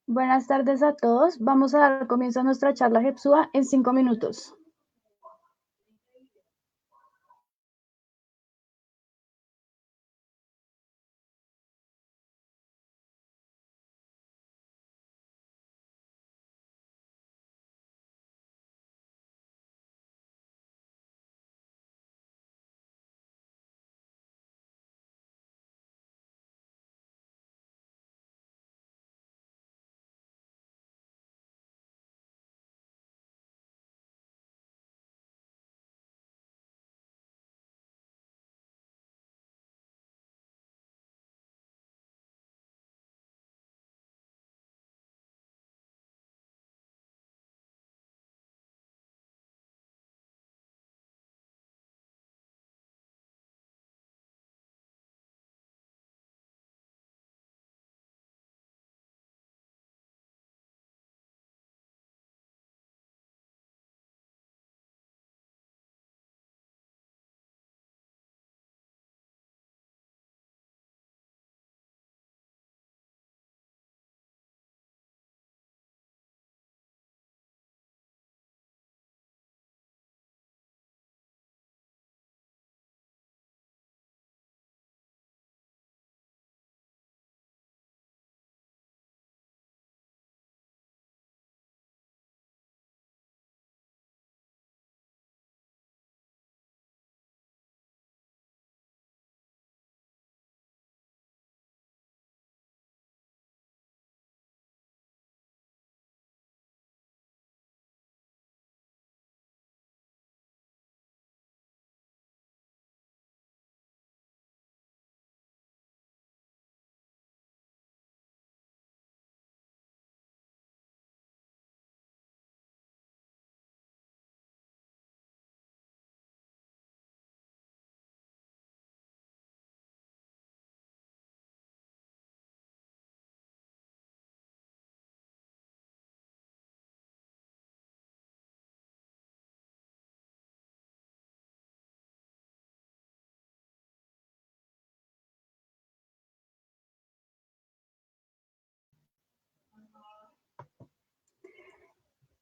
Buenas tardes a todos. Vamos a dar comienzo a nuestra charla GEPSUA en 5 minutos.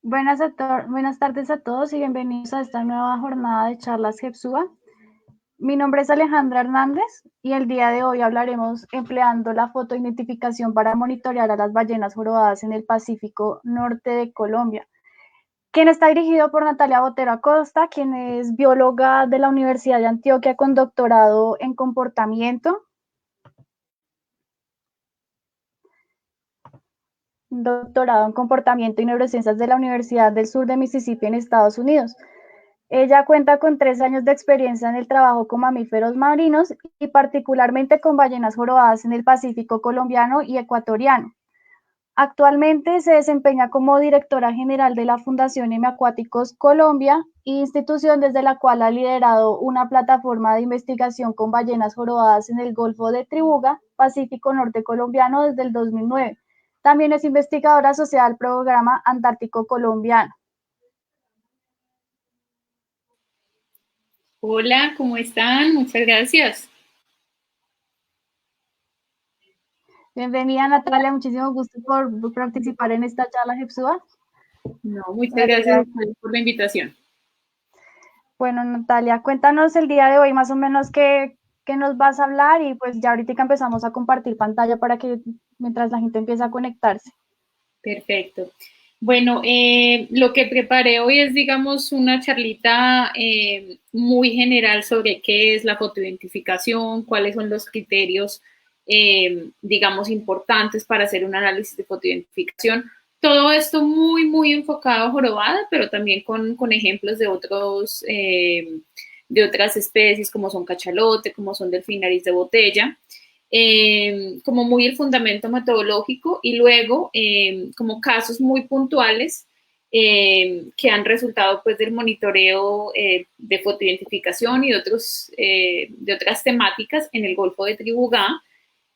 Buenas tardes a todos y bienvenidos a esta nueva jornada de charlas GEPSUA. Mi nombre es Alejandra Hernández y el día de hoy hablaremos empleando la fotoidentificación para monitorear a las ballenas jorobadas en el Pacífico Norte de Colombia, quien está dirigido por Natalia Botero Acosta, quien es bióloga de la Universidad de Antioquia con doctorado en comportamiento, y neurociencias de la Universidad del Sur de Mississippi en Estados Unidos. Ella cuenta con 3 años de experiencia en el trabajo con mamíferos marinos y particularmente con ballenas jorobadas en el Pacífico colombiano y ecuatoriano. Actualmente se desempeña como directora general de la Fundación M Acuáticos Colombia, institución desde la cual ha liderado una plataforma de investigación con ballenas jorobadas en el Golfo de Tribuga, Pacífico Norte colombiano desde el 2009. También es investigadora asociada al Programa Antártico Colombiano. Hola, ¿cómo están? Muchas gracias. Bienvenida Natalia, muchísimo gusto por participar en esta charla GEPSUA. No, muchas gracias a ustedes por la invitación. Bueno, Natalia, cuéntanos el día de hoy más o menos qué nos vas a hablar y pues ya ahorita empezamos a compartir pantalla para que mientras la gente empieza a conectarse. Perfecto. Bueno, lo que preparé hoy es, digamos, una charlita muy general sobre qué es la fotoidentificación, cuáles son los criterios, digamos, importantes para hacer un análisis de fotoidentificación. Todo esto muy, muy enfocado a jorobada, pero también con ejemplos de otras especies como son cachalote, como son delfín nariz de botella. Como muy el fundamento metodológico y luego como casos muy puntuales que han resultado pues del monitoreo de fotoidentificación y de otras temáticas en el Golfo de Tribugá,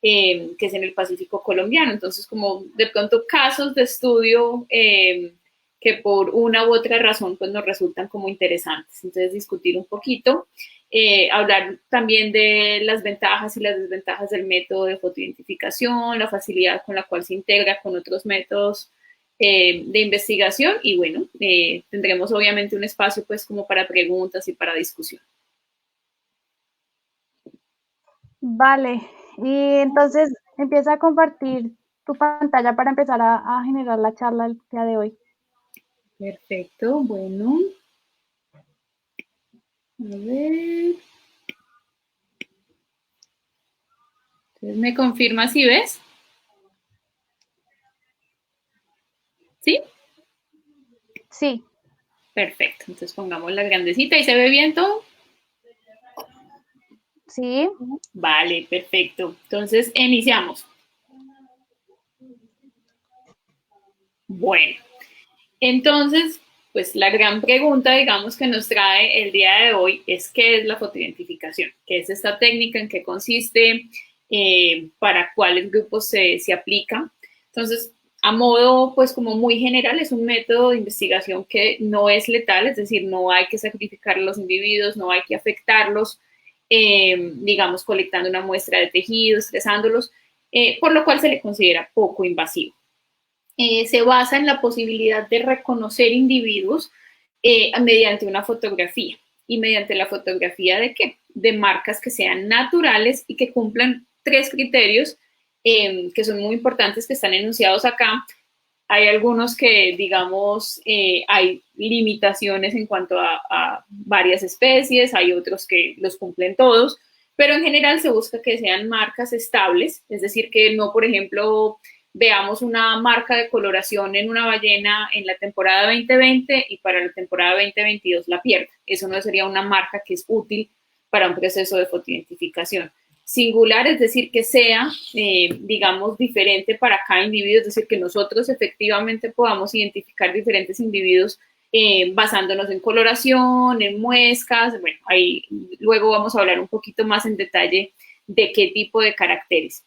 que es en el Pacífico colombiano. Entonces, como de pronto casos de estudio que por una u otra razón pues nos resultan como interesantes. Entonces, discutir un poquito. hablar también de las ventajas y las desventajas del método de fotoidentificación, la facilidad con la cual se integra con otros métodos de investigación y bueno, tendremos obviamente un espacio pues como para preguntas y para discusión. Vale, y entonces empieza a compartir tu pantalla para empezar a generar la charla del día de hoy. Perfecto, bueno. A ver. Entonces, ¿me confirma si ves? ¿Sí? Sí. Perfecto, entonces pongamos la grandecita y se ve bien todo. Sí. Vale, perfecto. Entonces, iniciamos. Bueno, entonces, pues la gran pregunta, digamos, que nos trae el día de hoy es ¿qué es la fotoidentificación? ¿Qué es esta técnica? ¿En qué consiste? ¿Para cuáles grupos se aplica? Entonces, a modo, pues como muy general, es un método de investigación que no es letal, es decir, no hay que sacrificar a los individuos, no hay que afectarlos, digamos, colectando una muestra de tejidos, estresándolos, por lo cual se le considera poco invasivo. Se basa en la posibilidad de reconocer individuos mediante una fotografía. ¿Y mediante la fotografía de qué? De marcas que sean naturales y que cumplan tres criterios que son muy importantes, que están enunciados acá. Hay algunos que, digamos, hay limitaciones en cuanto a varias especies, hay otros que los cumplen todos, pero en general se busca que sean marcas estables, es decir, que no, por ejemplo, veamos una marca de coloración en una ballena en la temporada 2020 y para la temporada 2022 la pierda. Eso no sería una marca que es útil para un proceso de fotoidentificación. Singular, es decir, que sea, digamos, diferente para cada individuo, es decir, que nosotros efectivamente podamos identificar diferentes individuos basándonos en coloración, en muescas, bueno, ahí luego vamos a hablar un poquito más en detalle de qué tipo de caracteres.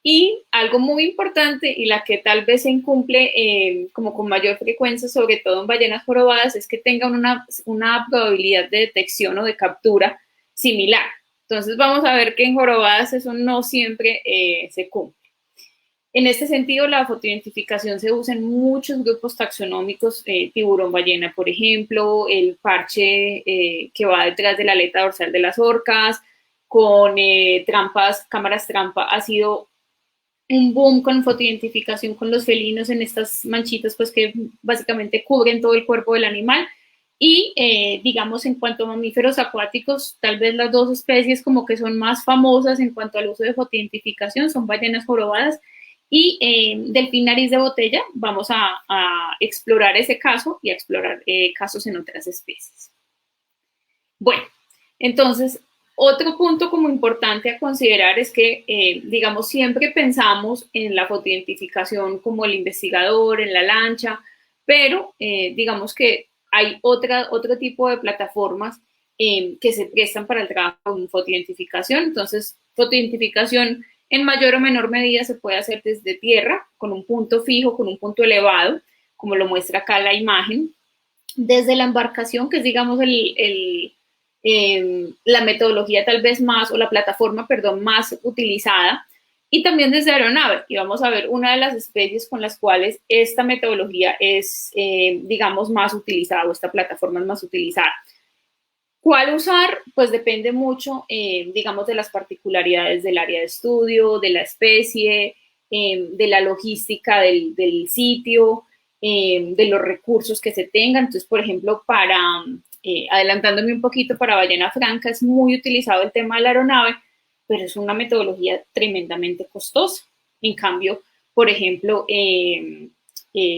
Y algo muy importante y la que tal vez se incumple como con mayor frecuencia, sobre todo en ballenas jorobadas, es que tengan una probabilidad de detección o de captura similar. Entonces vamos a ver que en jorobadas eso no siempre se cumple. En este sentido, la fotoidentificación se usa en muchos grupos taxonómicos, tiburón ballena, por ejemplo, el parche que va detrás de la aleta dorsal de las orcas, con trampas, cámaras trampa, ha sido un boom con fotoidentificación con los felinos en estas manchitas pues que básicamente cubren todo el cuerpo del animal y digamos en cuanto a mamíferos acuáticos tal vez las dos especies como que son más famosas en cuanto al uso de fotoidentificación son ballenas jorobadas y delfín nariz de botella. Vamos a explorar ese caso y a explorar casos en otras especies. Bueno, entonces otro punto como importante a considerar es que, digamos, siempre pensamos en la fotoidentificación como el investigador, en la lancha, pero digamos que hay otro tipo de plataformas que se prestan para el trabajo en fotoidentificación. Entonces, fotoidentificación en mayor o menor medida se puede hacer desde tierra, con un punto fijo, con un punto elevado, como lo muestra acá la imagen, desde la embarcación, que es, digamos, la metodología tal vez más, o la plataforma, perdón, más utilizada, y también desde aeronave. Y vamos a ver una de las especies con las cuales esta metodología es, digamos, más utilizada, o esta plataforma es más utilizada. ¿Cuál usar? Pues depende mucho, digamos, de las particularidades del área de estudio, de la especie, de la logística del sitio, de los recursos que se tengan. Entonces, por ejemplo, adelantándome un poquito, para ballena franca es muy utilizado el tema de la aeronave, pero es una metodología tremendamente costosa. En cambio, por ejemplo,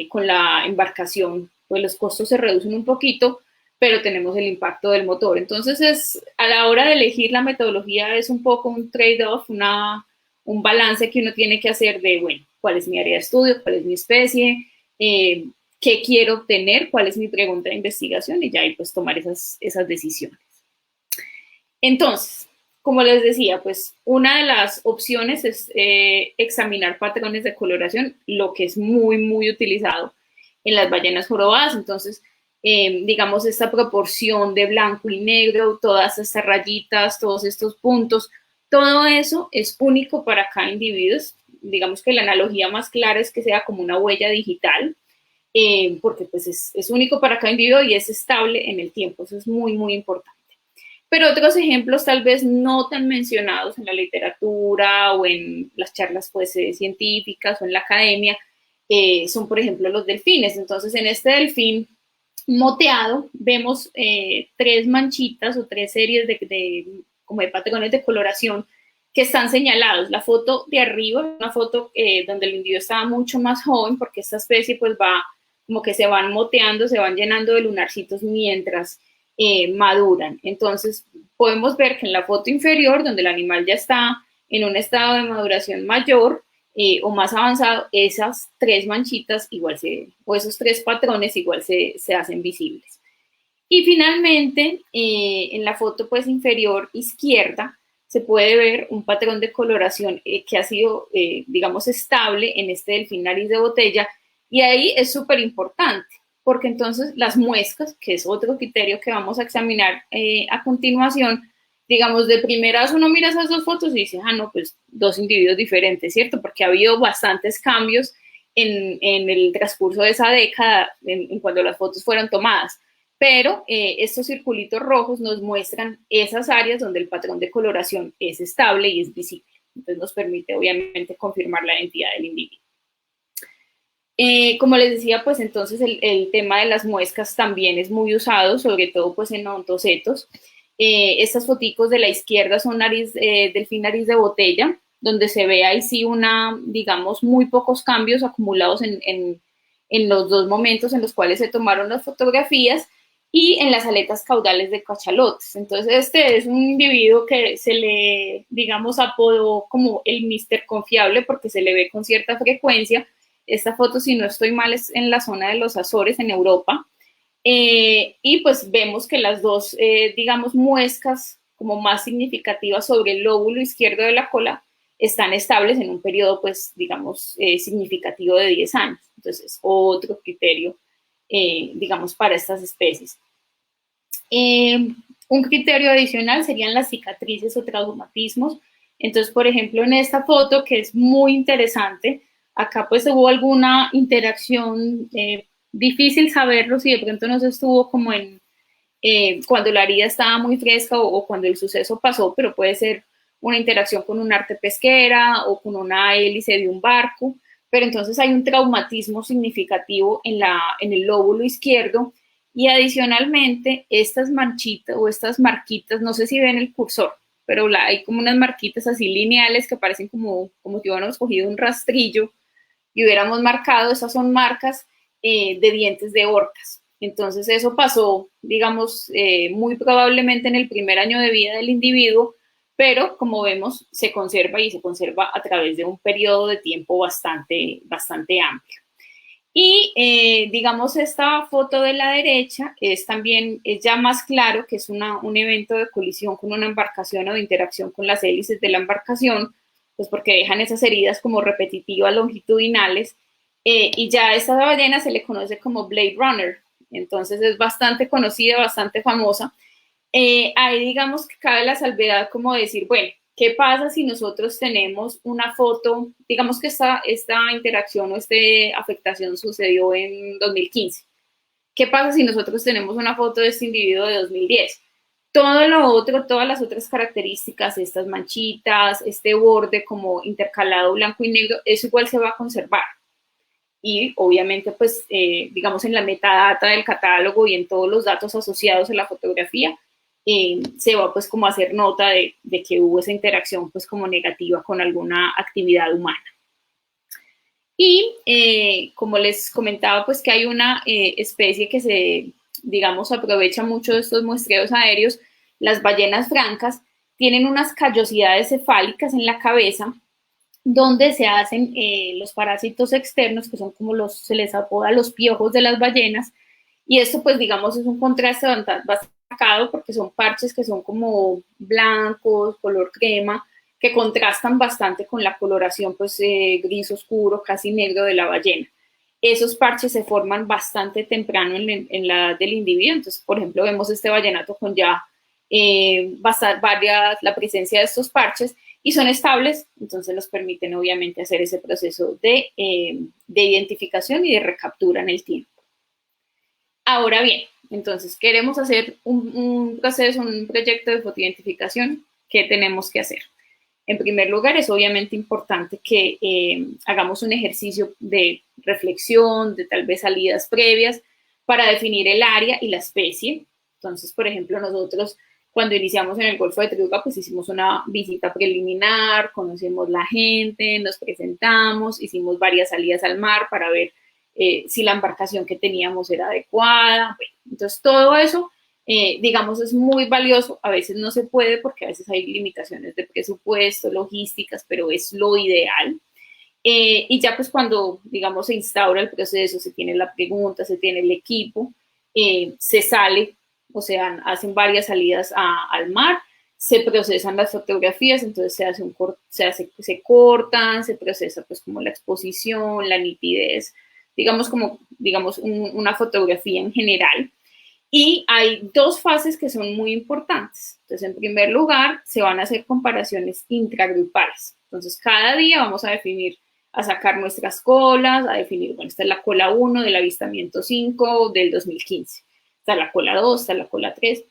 con la embarcación, pues los costos se reducen un poquito, pero tenemos el impacto del motor. Entonces, a la hora de elegir la metodología es un poco un trade-off, un balance que uno tiene que hacer de, bueno, cuál es mi área de estudio, cuál es mi especie, qué quiero obtener, cuál es mi pregunta de investigación y ya ahí pues tomar esas decisiones. Entonces, como les decía, pues una de las opciones es examinar patrones de coloración, lo que es muy, muy utilizado en las ballenas jorobadas. Entonces, digamos, esta proporción de blanco y negro, todas estas rayitas, todos estos puntos, todo eso es único para cada individuo. Digamos que la analogía más clara es que sea como una huella digital, porque pues es único para cada individuo y es estable en el tiempo. Eso es muy, muy importante. Pero otros ejemplos tal vez no tan mencionados en la literatura o en las charlas pues, científicas o en la academia son, por ejemplo, los delfines. Entonces, en este delfín moteado vemos tres manchitas o tres series como de patrones de coloración que están señalados. La foto de arriba es una foto donde el individuo estaba mucho más joven, porque esta especie pues va como que se van moteando, se van llenando de lunarcitos mientras maduran. Entonces podemos ver que en la foto inferior, donde el animal ya está en un estado de maduración mayor o más avanzado, esas tres manchitas igual o esos tres patrones igual se hacen visibles. Y finalmente, en la foto pues inferior izquierda, se puede ver un patrón de coloración que ha sido, digamos, estable en este delfín nariz de botella, y ahí es súper importante, porque entonces las muescas, que es otro criterio que vamos a examinar a continuación, digamos, de primeras uno mira esas dos fotos y dice, ah, no, pues dos individuos diferentes, ¿cierto? Porque ha habido bastantes cambios en el transcurso de esa década, en cuando las fotos fueron tomadas. Pero estos circulitos rojos nos muestran esas áreas donde el patrón de coloración es estable y es visible. Entonces nos permite obviamente confirmar la identidad del individuo. Como les decía, pues entonces el tema de las muescas también es muy usado, sobre todo pues en ontocetos. Estas foticos de la izquierda son delfín nariz de botella, donde se ve ahí sí digamos, muy pocos cambios acumulados en los dos momentos en los cuales se tomaron las fotografías, y en las aletas caudales de cachalotes. Entonces este es un individuo que se le, digamos, apodó como el Mister Confiable, porque se le ve con cierta frecuencia. Esta foto, si no estoy mal, es en la zona de los Azores, en Europa. Y pues vemos que las dos, digamos, muescas como más significativas sobre el lóbulo izquierdo de la cola están estables en un periodo, pues, digamos, significativo de 10 años. Entonces, otro criterio, digamos, para estas especies. Un criterio adicional serían las cicatrices o traumatismos. Entonces, por ejemplo, en esta foto, que es muy interesante, acá pues hubo alguna interacción, difícil saberlo si de pronto no se estuvo como cuando la herida estaba muy fresca o cuando el suceso pasó, pero puede ser una interacción con un arte pesquera o con una hélice de un barco, pero entonces hay un traumatismo significativo en el lóbulo izquierdo, y adicionalmente estas manchitas o estas marquitas, no sé si ven el cursor, pero hay como unas marquitas así lineales que parecen como si hubiéramos cogido un rastrillo y hubiéramos marcado. Esas son marcas de dientes de orcas. Entonces eso pasó, digamos, muy probablemente en el primer año de vida del individuo, pero como vemos se conserva, y se conserva a través de un periodo de tiempo bastante amplio. Y digamos, esta foto de la derecha es ya más claro que es un evento de colisión con una embarcación o de interacción con las hélices de la embarcación, pues porque dejan esas heridas como repetitivas longitudinales, y ya a esta ballena se le conoce como Blade Runner. Entonces es bastante conocida, bastante famosa. Ahí digamos que cabe la salvedad como decir, bueno, ¿qué pasa si nosotros tenemos una foto? Digamos que esta interacción o esta afectación sucedió en 2015. ¿Qué pasa si nosotros tenemos una foto de este individuo de 2010? Todo lo otro, todas las otras características, estas manchitas, este borde como intercalado blanco y negro, eso igual se va a conservar. Y obviamente, pues, digamos, en la metadata del catálogo y en todos los datos asociados a la fotografía, se va pues como a hacer nota de que hubo esa interacción pues como negativa con alguna actividad humana. Y como les comentaba, pues que hay una especie que digamos, aprovecha mucho de estos muestreos aéreos. Las ballenas francas tienen unas callosidades cefálicas en la cabeza, donde se hacen los parásitos externos, que son como se les apoda los piojos de las ballenas, y esto pues digamos es un contraste bastante marcado, porque son parches que son como blancos, color crema, que contrastan bastante con la coloración pues gris oscuro, casi negro de la ballena. esos parches se forman bastante temprano en la edad del individuo. Entonces, por ejemplo, vemos este vallenato con ya la presencia de estos parches y son estables, entonces nos permiten obviamente hacer ese proceso de identificación y de recaptura en el tiempo. Ahora bien, entonces queremos hacer un proceso, un proyecto de fotoidentificación. ¿Qué tenemos que hacer? En primer lugar, es obviamente importante que hagamos un ejercicio de reflexión, de tal vez salidas previas, para definir el área y la especie. Entonces, por ejemplo, nosotros cuando iniciamos en el Golfo de Triuga, pues hicimos una visita preliminar, conocimos la gente, nos presentamos, hicimos varias salidas al mar para ver si la embarcación que teníamos era adecuada. Bueno, entonces, todo eso digamos, es muy valioso. A veces no se puede porque a veces hay limitaciones de presupuesto, logísticas, pero es lo ideal. Y ya pues cuando, digamos, se instaura el proceso, se tiene la pregunta, se tiene el equipo, se sale, o sea, hacen varias salidas al mar, se procesan las fotografías, entonces se cortan, se procesa pues como la exposición, la nitidez, digamos como, digamos, una fotografía en general. Y hay dos fases que son muy importantes. Entonces, en primer lugar, se van a hacer comparaciones intragrupales. Entonces, cada día vamos a definir, a sacar nuestras colas, a definir, bueno, esta es la cola 1 del avistamiento 5 del 2015. Está la cola 2, está la cola 3.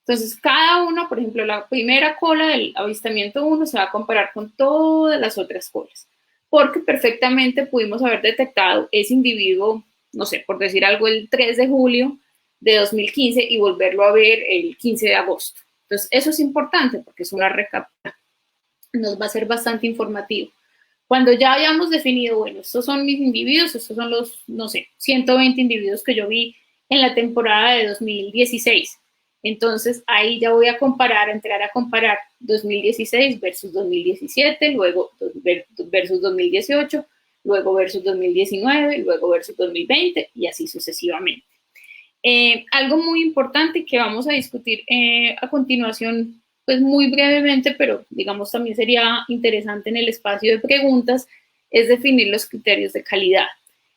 Entonces, cada uno, por ejemplo, la primera cola del avistamiento 1 se va a comparar con todas las otras colas, porque perfectamente pudimos haber detectado ese individuo, no sé, por decir algo, el 3 de julio de 2015 y volverlo a ver el 15 de agosto. Entonces, eso es importante porque es una recaptura. Nos va a ser bastante informativo. Cuando ya hayamos definido, bueno, estos son mis individuos, estos son los, no sé, 120 individuos que yo vi en la temporada de 2016. Entonces, ahí ya voy a comparar, entrar a comparar 2016 versus 2017, luego versus 2018, luego versus 2019, luego versus 2020 y así sucesivamente. Algo muy importante que vamos a discutir a continuación, pues muy brevemente, pero digamos también sería interesante en el espacio de preguntas, es definir los criterios de calidad.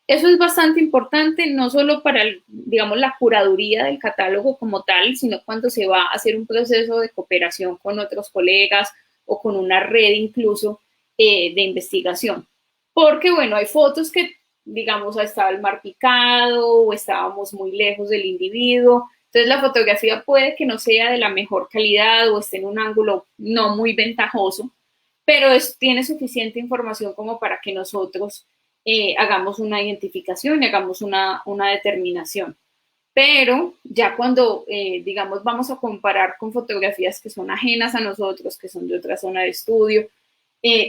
Eso es bastante importante, no solo para, digamos, la curaduría del catálogo como tal, sino cuando se va a hacer un proceso de cooperación con otros colegas o con una red incluso de investigación. Porque, bueno, hay fotos que digamos, estaba el mar picado o estábamos muy lejos del individuo. Entonces la fotografía puede que no sea de la mejor calidad o esté en un ángulo no muy ventajoso, pero tiene suficiente información como para que nosotros hagamos una identificación y hagamos una determinación. Pero ya cuando, digamos, vamos a comparar con fotografías que son ajenas a nosotros, que son de otra zona de estudio,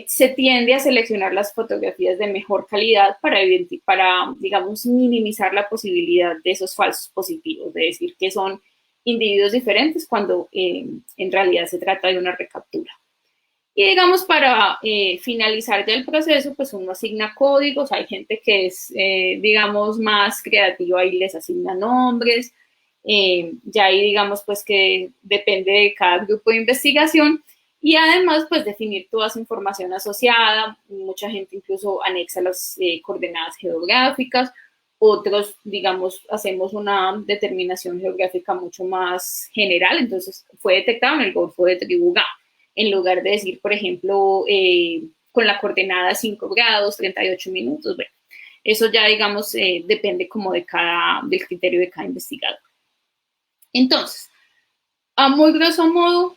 se tiende a seleccionar las fotografías de mejor calidad para, digamos, minimizar la posibilidad de esos falsos positivos, de decir que son individuos diferentes cuando en realidad se trata de una recaptura. Y digamos, para finalizar ya el proceso, pues uno asigna códigos, hay gente que es, digamos, más creativa y les asigna nombres, ya ahí digamos, pues que depende de cada grupo de investigación, y además, pues definir toda esa información asociada, mucha gente incluso anexa las coordenadas geográficas, otros, digamos, hacemos una determinación geográfica mucho más general, entonces fue detectado en el Golfo de Tribugá, en lugar de decir, por ejemplo, con la coordenada 5 grados, 38 minutos, bueno, eso ya, digamos, depende como del criterio de cada investigador. Entonces, a muy grosso modo,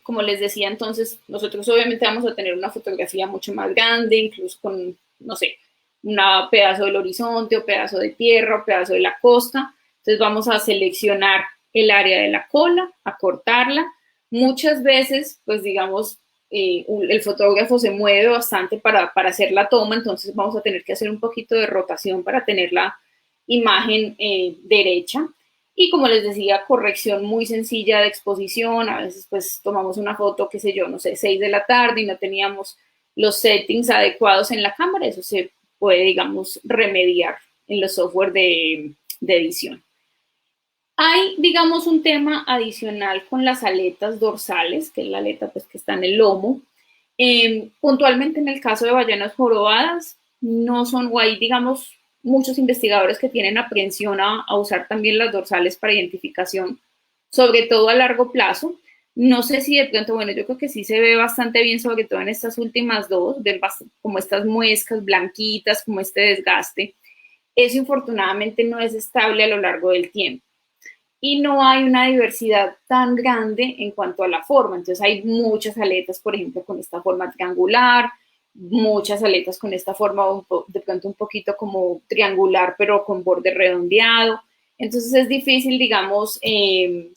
como les decía, entonces, nosotros obviamente vamos a tener una fotografía mucho más grande, incluso con, no sé, un pedazo del horizonte o pedazo de tierra o pedazo de la costa. Entonces vamos a seleccionar el área de la cola, a cortarla. Muchas veces, pues digamos, el fotógrafo se mueve bastante para hacer la toma, entonces vamos a tener que hacer un poquito de rotación para tener la imagen derecha. Y como les decía, corrección muy sencilla de exposición. A veces pues tomamos una foto, qué sé yo, no sé, 6 de la tarde y no teníamos los settings adecuados en la cámara. Eso se puede, digamos, remediar en los software de edición. Hay, digamos, un tema adicional con las aletas dorsales, que es la aleta pues, que está en el lomo. Puntualmente en el caso de ballenas jorobadas, no son, o hay, digamos, muchos investigadores que tienen aprehensión a usar también las dorsales para identificación, sobre todo a largo plazo. No sé si de pronto, bueno, yo creo que sí se ve bastante bien, sobre todo en estas últimas dos, como estas muescas blanquitas, como este desgaste. Eso infortunadamente no es estable a lo largo del tiempo. Y no hay una diversidad tan grande en cuanto a la forma. Entonces hay muchas aletas, por ejemplo, con esta forma triangular, muchas aletas con esta forma de pronto un poquito como triangular, pero con borde redondeado. Entonces es difícil, digamos,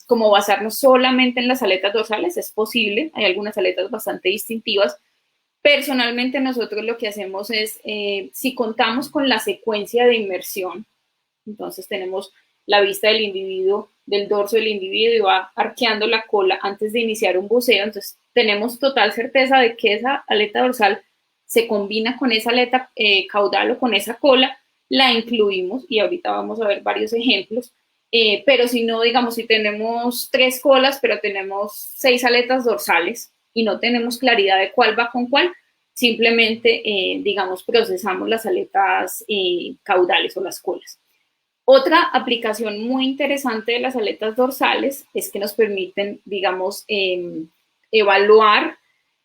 como basarnos solamente en las aletas dorsales. Es posible, hay algunas aletas bastante distintivas. Personalmente nosotros lo que hacemos es, si contamos con la secuencia de inmersión, entonces tenemos la vista del individuo, del dorso del individuo, y va arqueando la cola antes de iniciar un buceo. Entonces tenemos total certeza de que esa aleta dorsal se combina con esa aleta caudal o con esa cola, la incluimos, y ahorita vamos a ver varios ejemplos. Pero si no, digamos, si tenemos 3 colas, pero tenemos 6 aletas dorsales y no tenemos claridad de cuál va con cuál, simplemente, digamos, procesamos las aletas caudales o las colas. Otra aplicación muy interesante de las aletas dorsales es que nos permiten, digamos, evaluar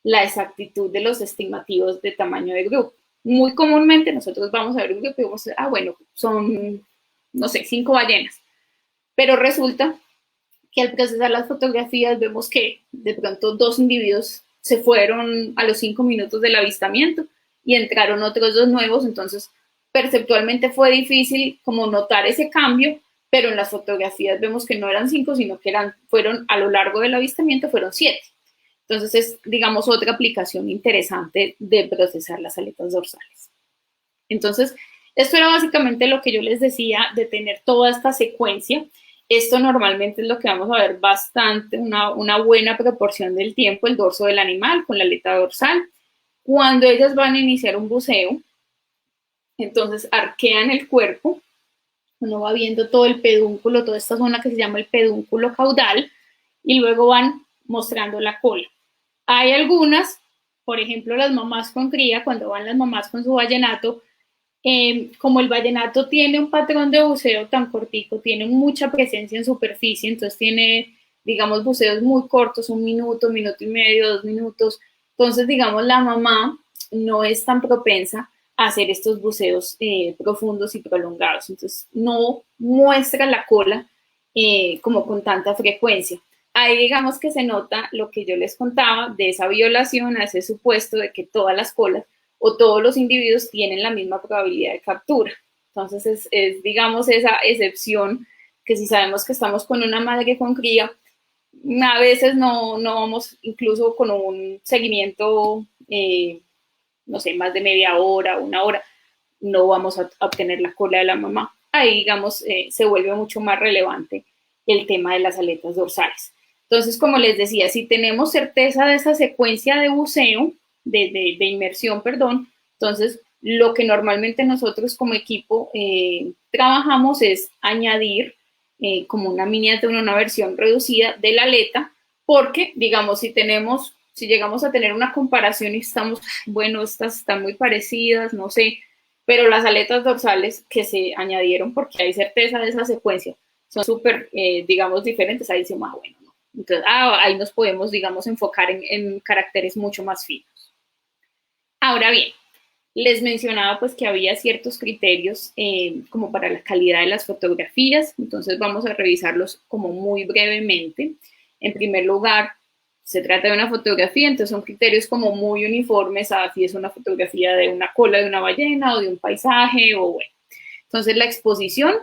la exactitud de los estimativos de tamaño de grupo. Muy comúnmente nosotros vamos a ver un grupo y vamos a decir, bueno, son, no sé, 5 ballenas. Pero resulta que al procesar las fotografías vemos que de pronto 2 individuos se fueron a los 5 minutos del avistamiento y entraron otros 2 nuevos. Entonces perceptualmente fue difícil como notar ese cambio, pero en las fotografías vemos que no eran 5, sino que fueron a lo largo del avistamiento, fueron 7. Entonces es, digamos, otra aplicación interesante de procesar las aletas dorsales. Entonces, esto era básicamente lo que yo les decía, de tener toda esta secuencia. Esto normalmente es lo que vamos a ver bastante, una buena proporción del tiempo, el dorso del animal con la aleta dorsal. Cuando ellas van a iniciar un buceo, entonces arquean el cuerpo, uno va viendo todo el pedúnculo, toda esta zona que se llama el pedúnculo caudal, y luego van mostrando la cola. Hay algunas, por ejemplo, las mamás con cría, cuando van las mamás con su vallenato, como el vallenato tiene un patrón de buceo tan cortico, tiene mucha presencia en superficie, entonces tiene, digamos, buceos muy cortos, 1 minuto, 1 minuto y medio, 2 minutos. Entonces, digamos, la mamá no es tan propensa a hacer estos buceos profundos y prolongados. Entonces, no muestra la cola como con tanta frecuencia. Ahí digamos que se nota lo que yo les contaba de esa violación a ese supuesto de que todas las colas o todos los individuos tienen la misma probabilidad de captura. Entonces es, digamos, esa excepción que si sabemos que estamos con una madre con cría, a veces no vamos incluso con un seguimiento, no sé, más de media hora, 1 hora, no vamos a obtener la cola de la mamá. Ahí, digamos, se vuelve mucho más relevante el tema de las aletas dorsales. Entonces, como les decía, si tenemos certeza de esa secuencia de buceo, de inmersión, perdón, entonces lo que normalmente nosotros como equipo trabajamos es añadir como una miniatura, una versión reducida de la aleta, porque, digamos, si llegamos a tener una comparación y estamos, bueno, estas están muy parecidas, no sé, pero las aletas dorsales que se añadieron porque hay certeza de esa secuencia son súper, digamos, diferentes, ahí decimos, bueno, no. Entonces, ahí nos podemos, digamos, enfocar en caracteres mucho más finos. Ahora bien, les mencionaba pues que había ciertos criterios como para la calidad de las fotografías, entonces vamos a revisarlos como muy brevemente. En primer lugar, se trata de una fotografía, entonces son criterios como muy uniformes a si es una fotografía de una cola de una ballena o de un paisaje o bueno. Entonces la exposición,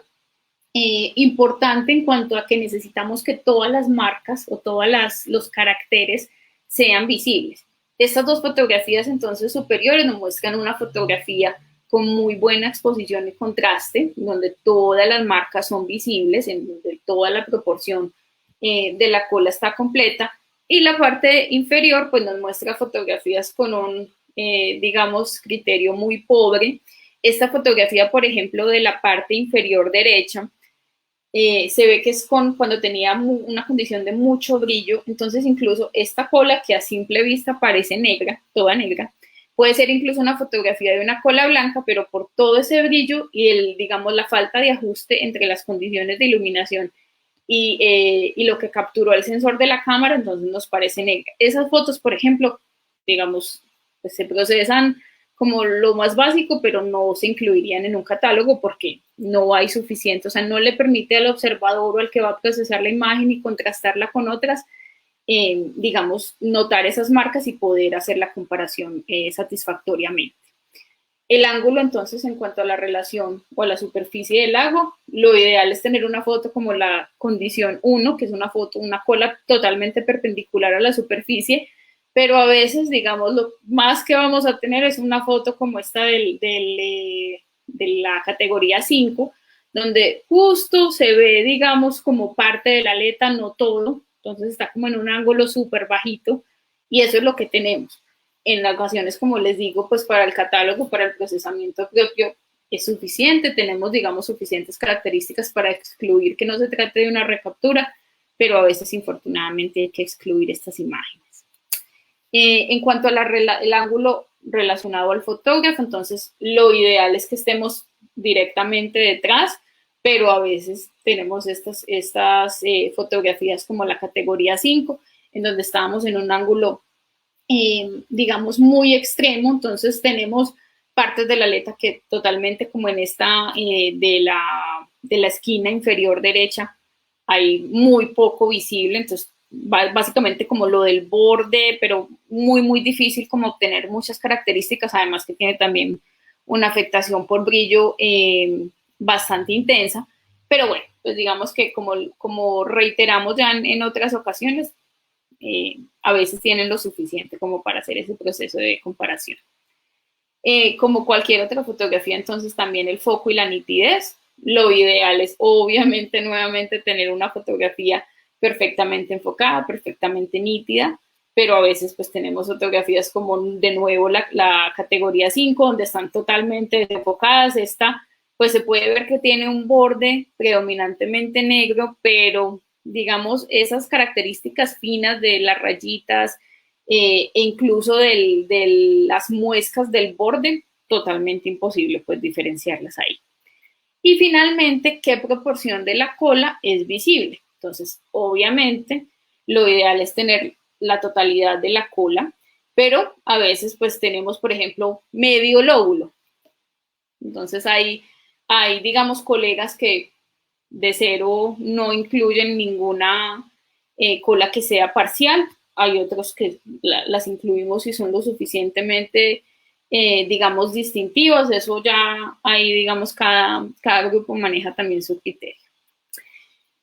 importante en cuanto a que necesitamos que todas las marcas o todos los caracteres sean visibles. Estas 2 fotografías entonces superiores nos muestran una fotografía con muy buena exposición y contraste, donde todas las marcas son visibles, en donde toda la proporción de la cola está completa, y la parte inferior pues nos muestra fotografías con un, digamos, criterio muy pobre. Esta fotografía, por ejemplo, de la parte inferior derecha, se ve que es cuando tenía una condición de mucho brillo, entonces incluso esta cola que a simple vista parece negra, toda negra, Puede ser incluso una fotografía de una cola blanca, pero por todo ese brillo y digamos, la falta de ajuste entre las condiciones de iluminación y lo que capturó el sensor de la cámara, entonces nos parece negra. Esas fotos, por ejemplo, digamos, pues se procesan como lo más básico, pero no se incluirían en un catálogo porque no hay suficiente, o sea, no le permite al observador o al que va a procesar la imagen y contrastarla con otras, digamos, notar esas marcas y poder hacer la comparación satisfactoriamente. El ángulo, entonces, en cuanto a la relación o a la superficie del lago, lo ideal es tener una foto como la condición 1, que es una foto, una cola totalmente perpendicular a la superficie, pero a veces, digamos, lo más que vamos a tener es una foto como esta de la categoría 5, donde justo se ve, digamos, como parte de la aleta, no todo, entonces está como en un ángulo súper bajito, y eso es lo que tenemos. En ocasiones, como les digo, pues para el catálogo, para el procesamiento propio, es suficiente, tenemos, digamos, suficientes características para excluir que no se trate de una recaptura, pero a veces, infortunadamente, hay que excluir estas imágenes. En cuanto al ángulo relacionado al fotógrafo, entonces lo ideal es que estemos directamente detrás, pero a veces tenemos estas fotografías como la categoría 5, en donde estábamos en un ángulo digamos, muy extremo, entonces tenemos partes de la aleta que totalmente como en esta de la esquina inferior derecha hay muy poco visible, entonces básicamente como lo del borde, pero muy difícil como obtener muchas características, además que tiene también una afectación por brillo bastante intensa, pero bueno, pues digamos que como reiteramos ya en otras ocasiones, a veces tienen lo suficiente como para hacer ese proceso de comparación. Como cualquier otra fotografía, entonces también el foco y la nitidez. Lo ideal es obviamente nuevamente tener una fotografía perfectamente enfocada, perfectamente nítida, pero a veces pues tenemos fotografías como de nuevo la categoría 5, donde están totalmente desenfocadas. Esta pues se puede ver que tiene un borde predominantemente negro, pero digamos, esas características finas de las rayitas e incluso de las muescas del borde, totalmente imposible pues diferenciarlas ahí. Y finalmente, ¿qué proporción de la cola es visible? Entonces, obviamente, lo ideal es tener la totalidad de la cola, pero a veces pues tenemos, por ejemplo, medio lóbulo. Entonces hay digamos, colegas que de cero no incluyen ninguna cola que sea parcial. Hay otros que las incluimos y son lo suficientemente, digamos, distintivos. Eso ya ahí, digamos, cada grupo maneja también su criterio.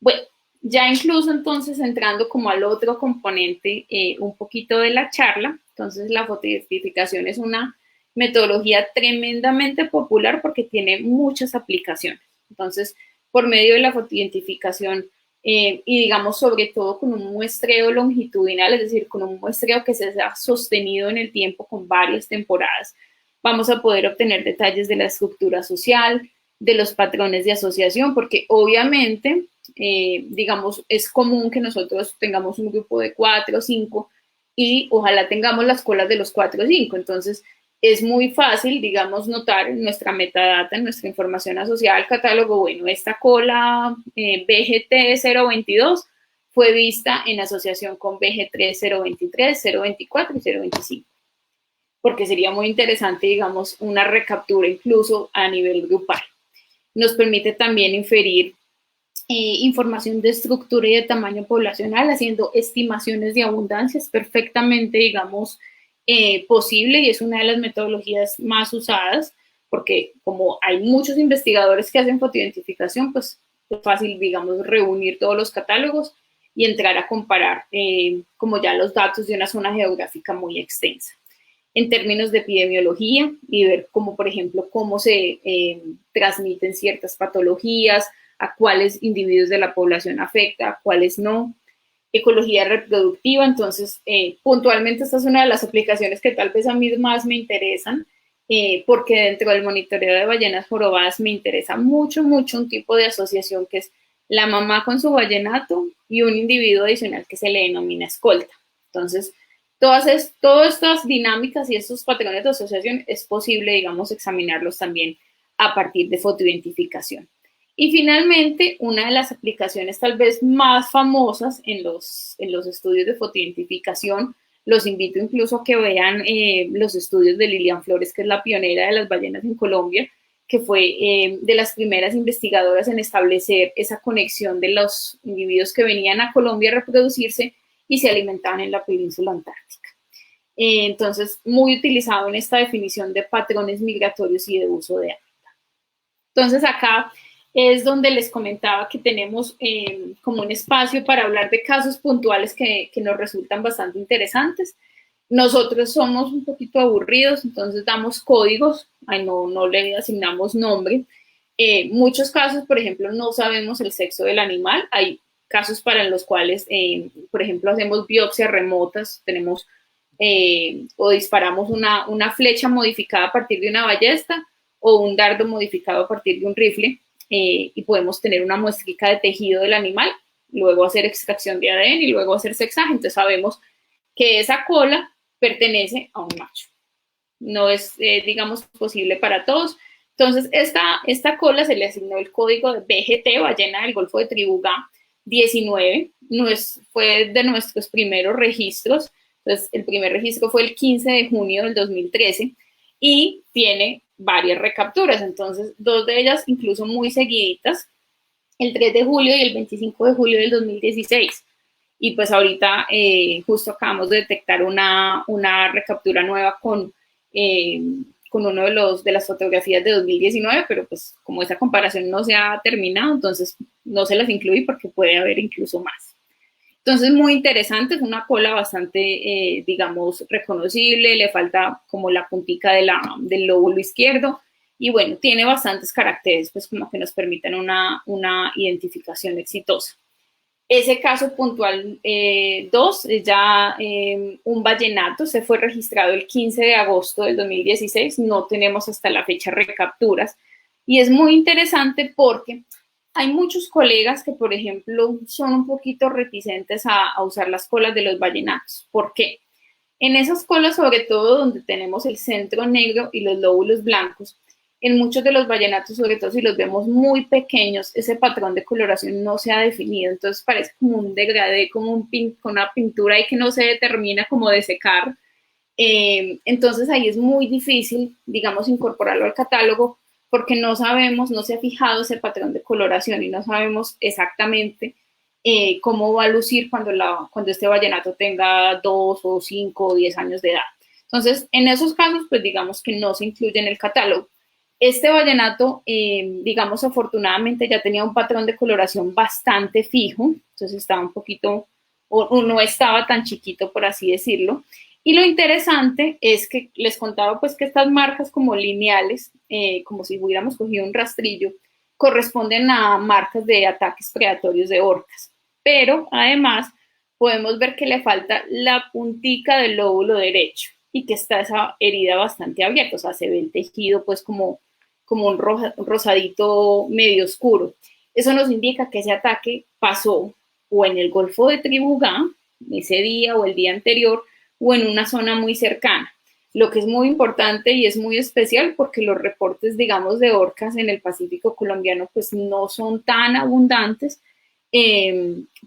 Bueno, ya incluso entonces entrando como al otro componente un poquito de la charla, entonces la fotoidentificación es una metodología tremendamente popular porque tiene muchas aplicaciones. Entonces, por medio de la fotoidentificación y digamos sobre todo con un muestreo longitudinal, es decir, con un muestreo que se ha sostenido en el tiempo con varias temporadas, vamos a poder obtener detalles de la estructura social, de los patrones de asociación, porque obviamente, digamos, es común que nosotros tengamos un grupo de 4 o 5 y ojalá tengamos las colas de los 4 o 5. Entonces, es muy fácil, digamos, notar en nuestra metadata, en nuestra información asociada al catálogo, bueno, esta cola BGT 022 fue vista en asociación con BG3 023, 024 y 025. Porque sería muy interesante, digamos, una recaptura incluso a nivel grupal. Nos permite también inferir información de estructura y de tamaño poblacional, haciendo estimaciones de abundancias perfectamente, digamos, posible, y es una de las metodologías más usadas, porque como hay muchos investigadores que hacen fotoidentificación, pues es fácil, digamos, reunir todos los catálogos y entrar a comparar como ya los datos de una zona geográfica muy extensa. En términos de epidemiología y ver cómo, por ejemplo, cómo se transmiten ciertas patologías, a cuáles individuos de la población afecta, a cuáles no. Ecología reproductiva, entonces, puntualmente esta es una de las aplicaciones que tal vez a mí más me interesan, porque dentro del monitoreo de ballenas jorobadas me interesa mucho un tipo de asociación que es la mamá con su ballenato y un individuo adicional que se le denomina escolta. Entonces, todas estas dinámicas y estos patrones de asociación es posible, digamos, examinarlos también a partir de fotoidentificación. Y finalmente, una de las aplicaciones tal vez más famosas en los estudios de fotoidentificación, los invito incluso a que vean los estudios de Lilian Flores, que es la pionera de las ballenas en Colombia, que fue de las primeras investigadoras en establecer esa conexión de los individuos que venían a Colombia a reproducirse y se alimentaban en la península antártica. Entonces, muy utilizado en esta definición de patrones migratorios y de uso de hábitat. Entonces, acá es donde les comentaba que tenemos como un espacio para hablar de casos puntuales que nos resultan bastante interesantes. Nosotros somos un poquito aburridos, entonces damos códigos, no le asignamos nombre. Muchos casos, por ejemplo, no sabemos el sexo del animal. Hay casos para los cuales, por ejemplo, hacemos biopsias remotas, tenemos o disparamos una flecha modificada a partir de una ballesta o un dardo modificado a partir de un rifle. Y podemos tener una muestrica de tejido del animal, luego hacer extracción de ADN y luego hacer sexaje. Entonces sabemos que esa cola pertenece a un macho. No es, digamos, posible para todos. Entonces, esta cola se le asignó el código de BGT, ballena del Golfo de Tribugá 19, fue de nuestros primeros registros. Entonces, el primer registro fue el 15 de junio del 2013 y tiene varias recapturas, entonces 2 de ellas incluso muy seguiditas, el 3 de julio y el 25 de julio del 2016. Y pues ahorita justo acabamos de detectar una recaptura nueva con uno de las fotografías de 2019, pero pues como esa comparación no se ha terminado, entonces no se las incluí porque puede haber incluso más. Entonces, muy interesante, es una cola bastante, digamos, reconocible, le falta como la puntica del lóbulo izquierdo y bueno, tiene bastantes caracteres, pues como que nos permiten una identificación exitosa. Ese caso puntual 2 es ya un vallenato, se fue registrado el 15 de agosto del 2016, no tenemos hasta la fecha recapturas y es muy interesante porque hay muchos colegas que, por ejemplo, son un poquito reticentes a usar las colas de los vallenatos. ¿Por qué? En esas colas, sobre todo donde tenemos el centro negro y los lóbulos blancos, en muchos de los vallenatos, sobre todo si los vemos muy pequeños, ese patrón de coloración no se ha definido. Entonces parece como un degradé, como una pintura ahí que no se determina como de secar. Entonces ahí es muy difícil, digamos, incorporarlo al catálogo porque no sabemos, no se ha fijado ese patrón de coloración y no sabemos exactamente cómo va a lucir cuando este vallenato tenga 2 o 5 o 10 años de edad. Entonces, en esos casos, pues digamos que no se incluye en el catálogo. Este vallenato, digamos, afortunadamente ya tenía un patrón de coloración bastante fijo, entonces estaba un poquito, o no estaba tan chiquito, por así decirlo. Y lo interesante es que les contaba pues que estas marcas como lineales, como si hubiéramos cogido un rastrillo, corresponden a marcas de ataques predatorios de orcas. Pero además podemos ver que le falta la puntica del lóbulo derecho y que está esa herida bastante abierta, o sea, se ve el tejido pues como un rosadito medio oscuro. Eso nos indica que ese ataque pasó o en el Golfo de Tribugá, ese día o el día anterior, o en una zona muy cercana, lo que es muy importante y es muy especial porque los reportes, digamos, de orcas en el Pacífico colombiano pues no son tan abundantes,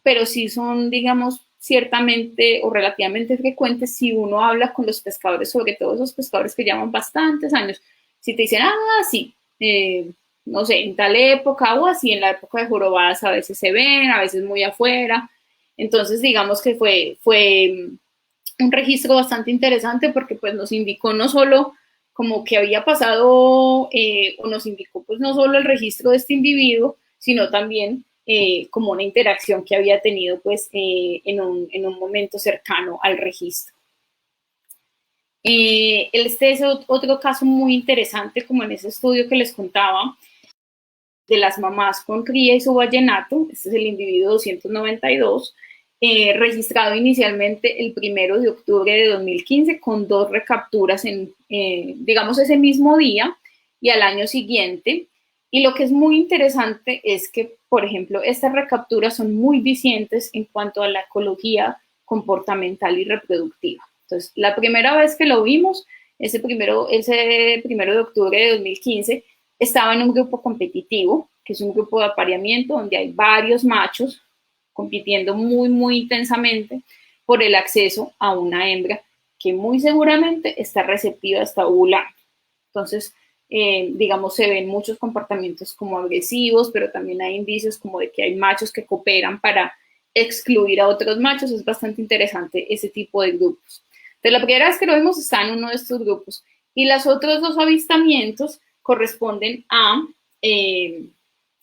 pero sí son, digamos, ciertamente o relativamente frecuentes si uno habla con los pescadores, sobre todo esos pescadores que llevan bastantes años. Si te dicen, sí, no sé, en tal época o así, en la época de jorobadas a veces se ven, a veces muy afuera. Entonces, digamos que fue un registro bastante interesante porque pues nos indicó no solo como que había pasado o nos indicó pues no solo el registro de este individuo, sino también como una interacción que había tenido pues en un momento cercano al registro. Este es otro caso muy interesante como en ese estudio que les contaba de las mamás con cría y su vallenato. Este es el individuo 292, registrado inicialmente el 1 de octubre de 2015 con 2 recapturas en, digamos, ese mismo día y al año siguiente. Y lo que es muy interesante es que, por ejemplo, estas recapturas son muy dicientes en cuanto a la ecología comportamental y reproductiva. Entonces, la primera vez que lo vimos, ese primero de octubre de 2015, estaba en un grupo competitivo, que es un grupo de apareamiento donde hay varios machos compitiendo muy, muy intensamente por el acceso a una hembra que muy seguramente está receptiva, está ovulando. Entonces, digamos, se ven muchos comportamientos como agresivos, pero también hay indicios como de que hay machos que cooperan para excluir a otros machos. Es bastante interesante ese tipo de grupos. Entonces, la primera vez que lo vemos está en uno de estos grupos. Y los otros dos avistamientos corresponden a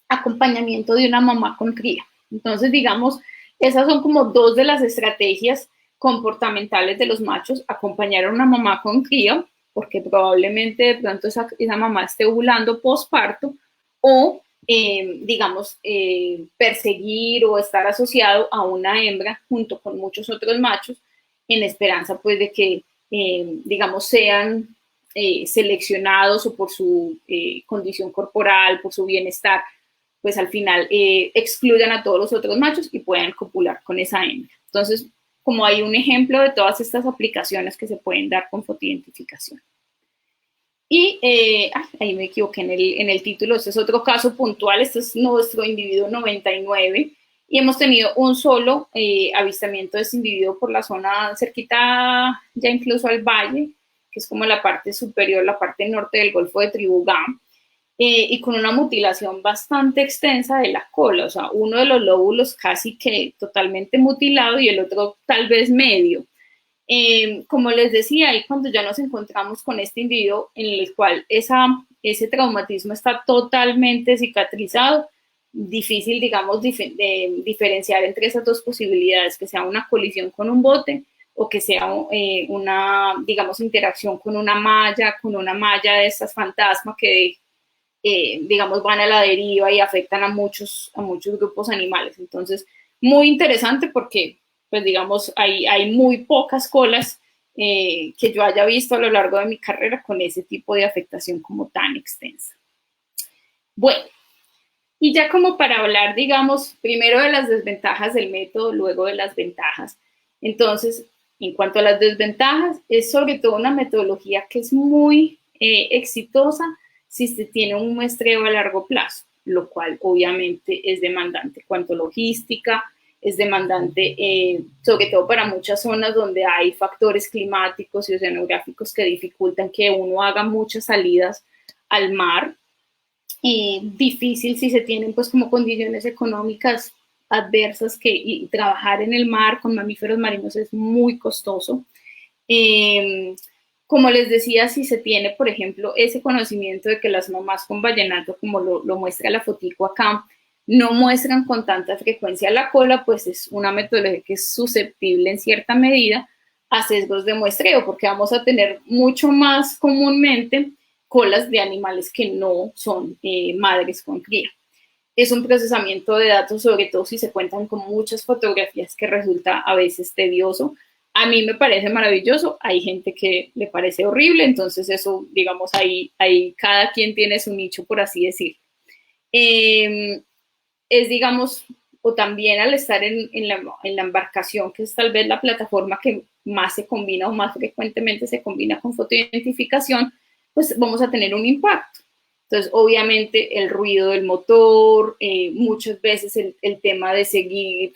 acompañamiento de una mamá con cría. Entonces, digamos, esas son como dos de las estrategias comportamentales de los machos: acompañar a una mamá con cría, porque probablemente de pronto esa mamá esté ovulando posparto, o digamos, perseguir o estar asociado a una hembra junto con muchos otros machos en esperanza pues de que, digamos, sean seleccionados o por su condición corporal, por su bienestar, pues al final excluyan a todos los otros machos y puedan copular con esa hembra. Entonces, como hay un ejemplo de todas estas aplicaciones que se pueden dar con fotoidentificación. Y ahí me equivoqué en el título, este es otro caso puntual, este es nuestro individuo 99, y hemos tenido un solo avistamiento de este individuo por la zona cerquita, ya incluso al valle, que es como la parte superior, la parte norte del Golfo de Tribugá, y con una mutilación bastante extensa de la cola, o sea, uno de los lóbulos casi que totalmente mutilado y el otro tal vez medio. Como les decía, ahí cuando ya nos encontramos con este individuo en el cual ese traumatismo está totalmente cicatrizado, difícil, digamos, diferenciar entre esas dos posibilidades, que sea una colisión con un bote o que sea una, digamos, interacción con una malla de estas fantasmas que digamos, van a la deriva y afectan a muchos grupos animales. Entonces, muy interesante porque, pues, digamos, hay muy pocas colas que yo haya visto a lo largo de mi carrera con ese tipo de afectación como tan extensa. Bueno, y ya como para hablar, digamos, primero de las desventajas del método, luego de las ventajas. Entonces, en cuanto a las desventajas, es sobre todo una metodología que es muy exitosa si se tiene un muestreo a largo plazo, lo cual obviamente es demandante. Cuanto logística, es demandante, sobre todo para muchas zonas donde hay factores climáticos y oceanográficos que dificultan que uno haga muchas salidas al mar. Difícil si se tienen pues como condiciones económicas adversas, y trabajar en el mar con mamíferos marinos es muy costoso. Como les decía, si se tiene, por ejemplo, ese conocimiento de que las mamás con vallenato, como lo muestra la fotico acá, no muestran con tanta frecuencia la cola, pues es una metodología que es susceptible en cierta medida a sesgos de muestreo, porque vamos a tener mucho más comúnmente colas de animales que no son madres con cría. Es un procesamiento de datos, sobre todo si se cuentan con muchas fotografías, que resulta a veces tedioso. A mí me parece maravilloso, hay gente que le parece horrible, entonces eso, digamos, ahí cada quien tiene su nicho, por así decir. Es, digamos, o también al estar en la embarcación, que es tal vez la plataforma que más se combina o más frecuentemente se combina con fotoidentificación, pues vamos a tener un impacto. Entonces, obviamente, el ruido del motor, muchas veces el tema de seguir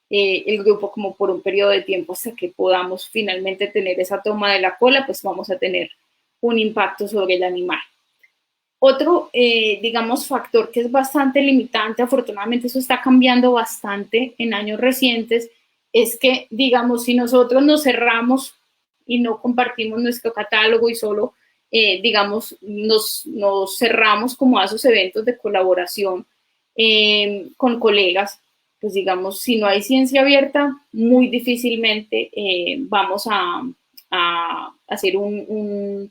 el grupo como por un periodo de tiempo hasta que podamos finalmente tener esa toma de la cola, pues vamos a tener un impacto sobre el animal. Otro, digamos, factor que es bastante limitante, afortunadamente eso está cambiando bastante en años recientes, es que, digamos, si nosotros nos cerramos y no compartimos nuestro catálogo y solo digamos, nos cerramos como a esos eventos de colaboración con colegas, pues digamos, si no hay ciencia abierta, muy difícilmente vamos a hacer una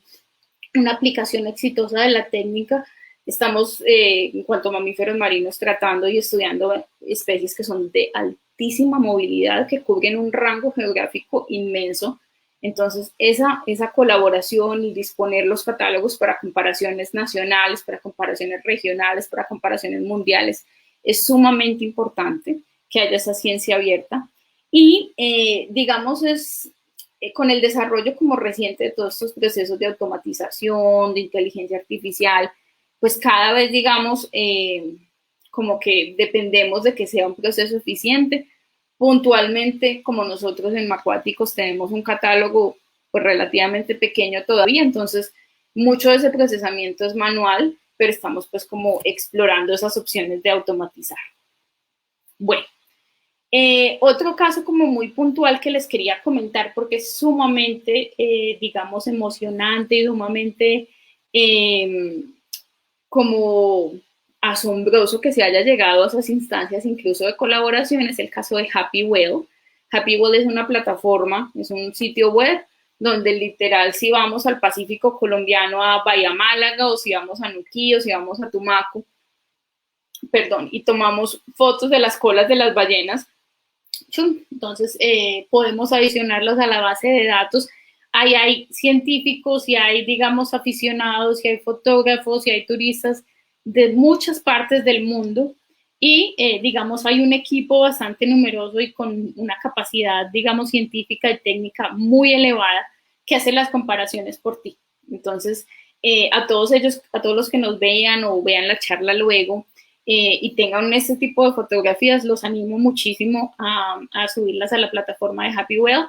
aplicación exitosa de la técnica. Estamos, en cuanto a mamíferos marinos, tratando y estudiando especies que son de altísima movilidad, que cubren un rango geográfico inmenso. Entonces, esa colaboración y disponer los catálogos para comparaciones nacionales, para comparaciones regionales, para comparaciones mundiales, es sumamente importante que haya esa ciencia abierta. Y, digamos, con el desarrollo como reciente de todos estos procesos de automatización, de inteligencia artificial, pues cada vez, digamos, como que dependemos de que sea un proceso eficiente. Puntualmente, como nosotros en Macuáticos tenemos un catálogo pues relativamente pequeño todavía, entonces mucho de ese procesamiento es manual, pero estamos pues como explorando esas opciones de automatizar. Bueno, otro caso como muy puntual que les quería comentar porque es sumamente, digamos, emocionante y sumamente como asombroso que se haya llegado a esas instancias incluso de colaboración, es el caso de Happy Well. Happy Well es una plataforma, es un sitio web donde literal si vamos al Pacífico colombiano a Bahía Málaga o si vamos a Nuquí o si vamos a Tumaco, perdón, y tomamos fotos de las colas de las ballenas, entonces podemos adicionarlas a la base de datos. Ahí hay científicos y hay, digamos, aficionados y hay fotógrafos y hay turistas de muchas partes del mundo y, digamos, hay un equipo bastante numeroso y con una capacidad, digamos, científica y técnica muy elevada que hace las comparaciones por ti. Entonces, a todos ellos, a todos los que nos vean o vean la charla luego, y tengan este tipo de fotografías, los animo muchísimo a subirlas a la plataforma de Happy Well.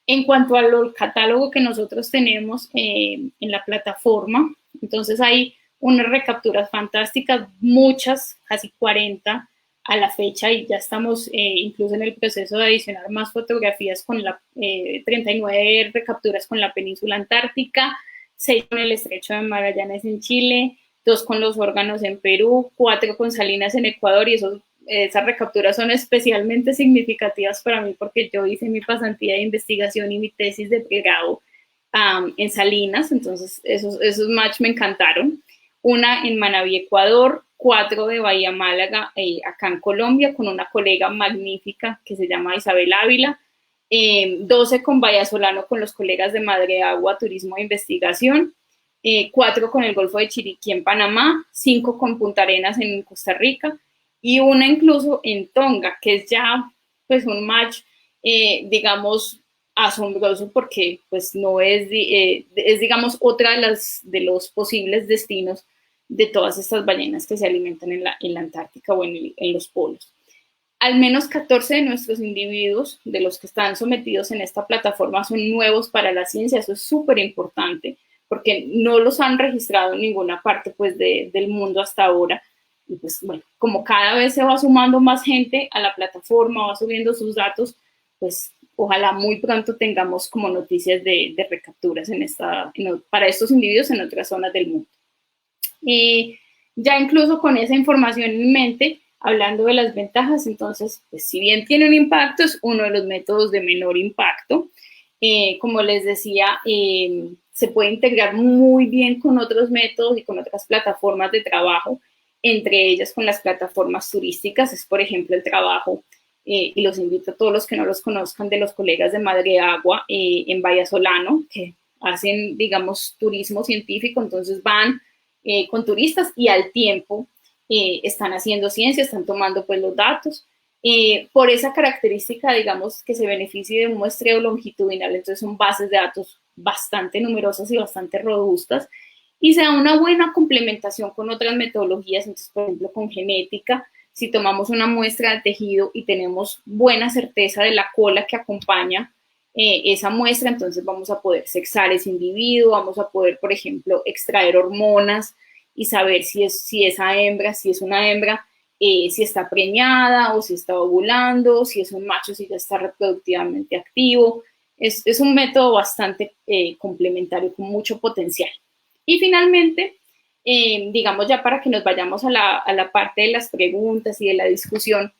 En cuanto al catálogo que nosotros tenemos en la plataforma, entonces hay unas recapturas fantásticas, muchas, casi 40 a la fecha, y ya estamos incluso en el proceso de adicionar más fotografías con la 39 recapturas con la península antártica, 6 con el estrecho de Magallanes en Chile, 2 con los órganos en Perú, 4 con Salinas en Ecuador, y esas recapturas son especialmente significativas para mí porque yo hice mi pasantía de investigación y mi tesis de pregrado en Salinas, entonces esos match me encantaron. Una en Manabí, Ecuador, 4 de Bahía Málaga, acá en Colombia, con una colega magnífica que se llama Isabel Ávila, 12 con Bahía Solano con los colegas de Madre Agua, Turismo e Investigación, 4 con el Golfo de Chiriquí en Panamá, 5 con Punta Arenas en Costa Rica y una incluso en Tonga, que es ya pues un match, digamos, asombroso porque pues no es, es digamos otra de los posibles destinos de todas estas ballenas que se alimentan en la Antártica o en los polos. Al menos 14 de nuestros individuos, de los que están sometidos en esta plataforma, son nuevos para la ciencia. Eso es súper importante porque no los han registrado en ninguna parte pues, del mundo hasta ahora. Y pues bueno, como cada vez se va sumando más gente a la plataforma, va subiendo sus datos, pues ojalá muy pronto tengamos como noticias de recapturas para estos individuos en otras zonas del mundo. Ya incluso con esa información en mente, hablando de las ventajas, entonces, pues, si bien tiene un impacto, es uno de los métodos de menor impacto. Como les decía, se puede integrar muy bien con otros métodos y con otras plataformas de trabajo, entre ellas con las plataformas turísticas, es por ejemplo el trabajo, y los invito a todos los que no los conozcan, de los colegas de Madre Agua en Bahía Solano, que hacen, digamos, turismo científico, entonces van con turistas y al tiempo están haciendo ciencia, están tomando pues los datos, por esa característica, digamos, que se beneficie de un muestreo longitudinal, entonces son bases de datos bastante numerosas y bastante robustas, y se da una buena complementación con otras metodologías, entonces, por ejemplo, con genética, si tomamos una muestra de tejido y tenemos buena certeza de la cola que acompaña esa muestra, entonces vamos a poder sexar ese individuo, vamos a poder, por ejemplo, extraer hormonas y saber si esa hembra, si es una hembra, si está preñada o si está ovulando, si es un macho, si ya está reproductivamente activo. Es un método bastante complementario con mucho potencial. Y finalmente, digamos ya para que nos vayamos a la parte de las preguntas y de la discusión,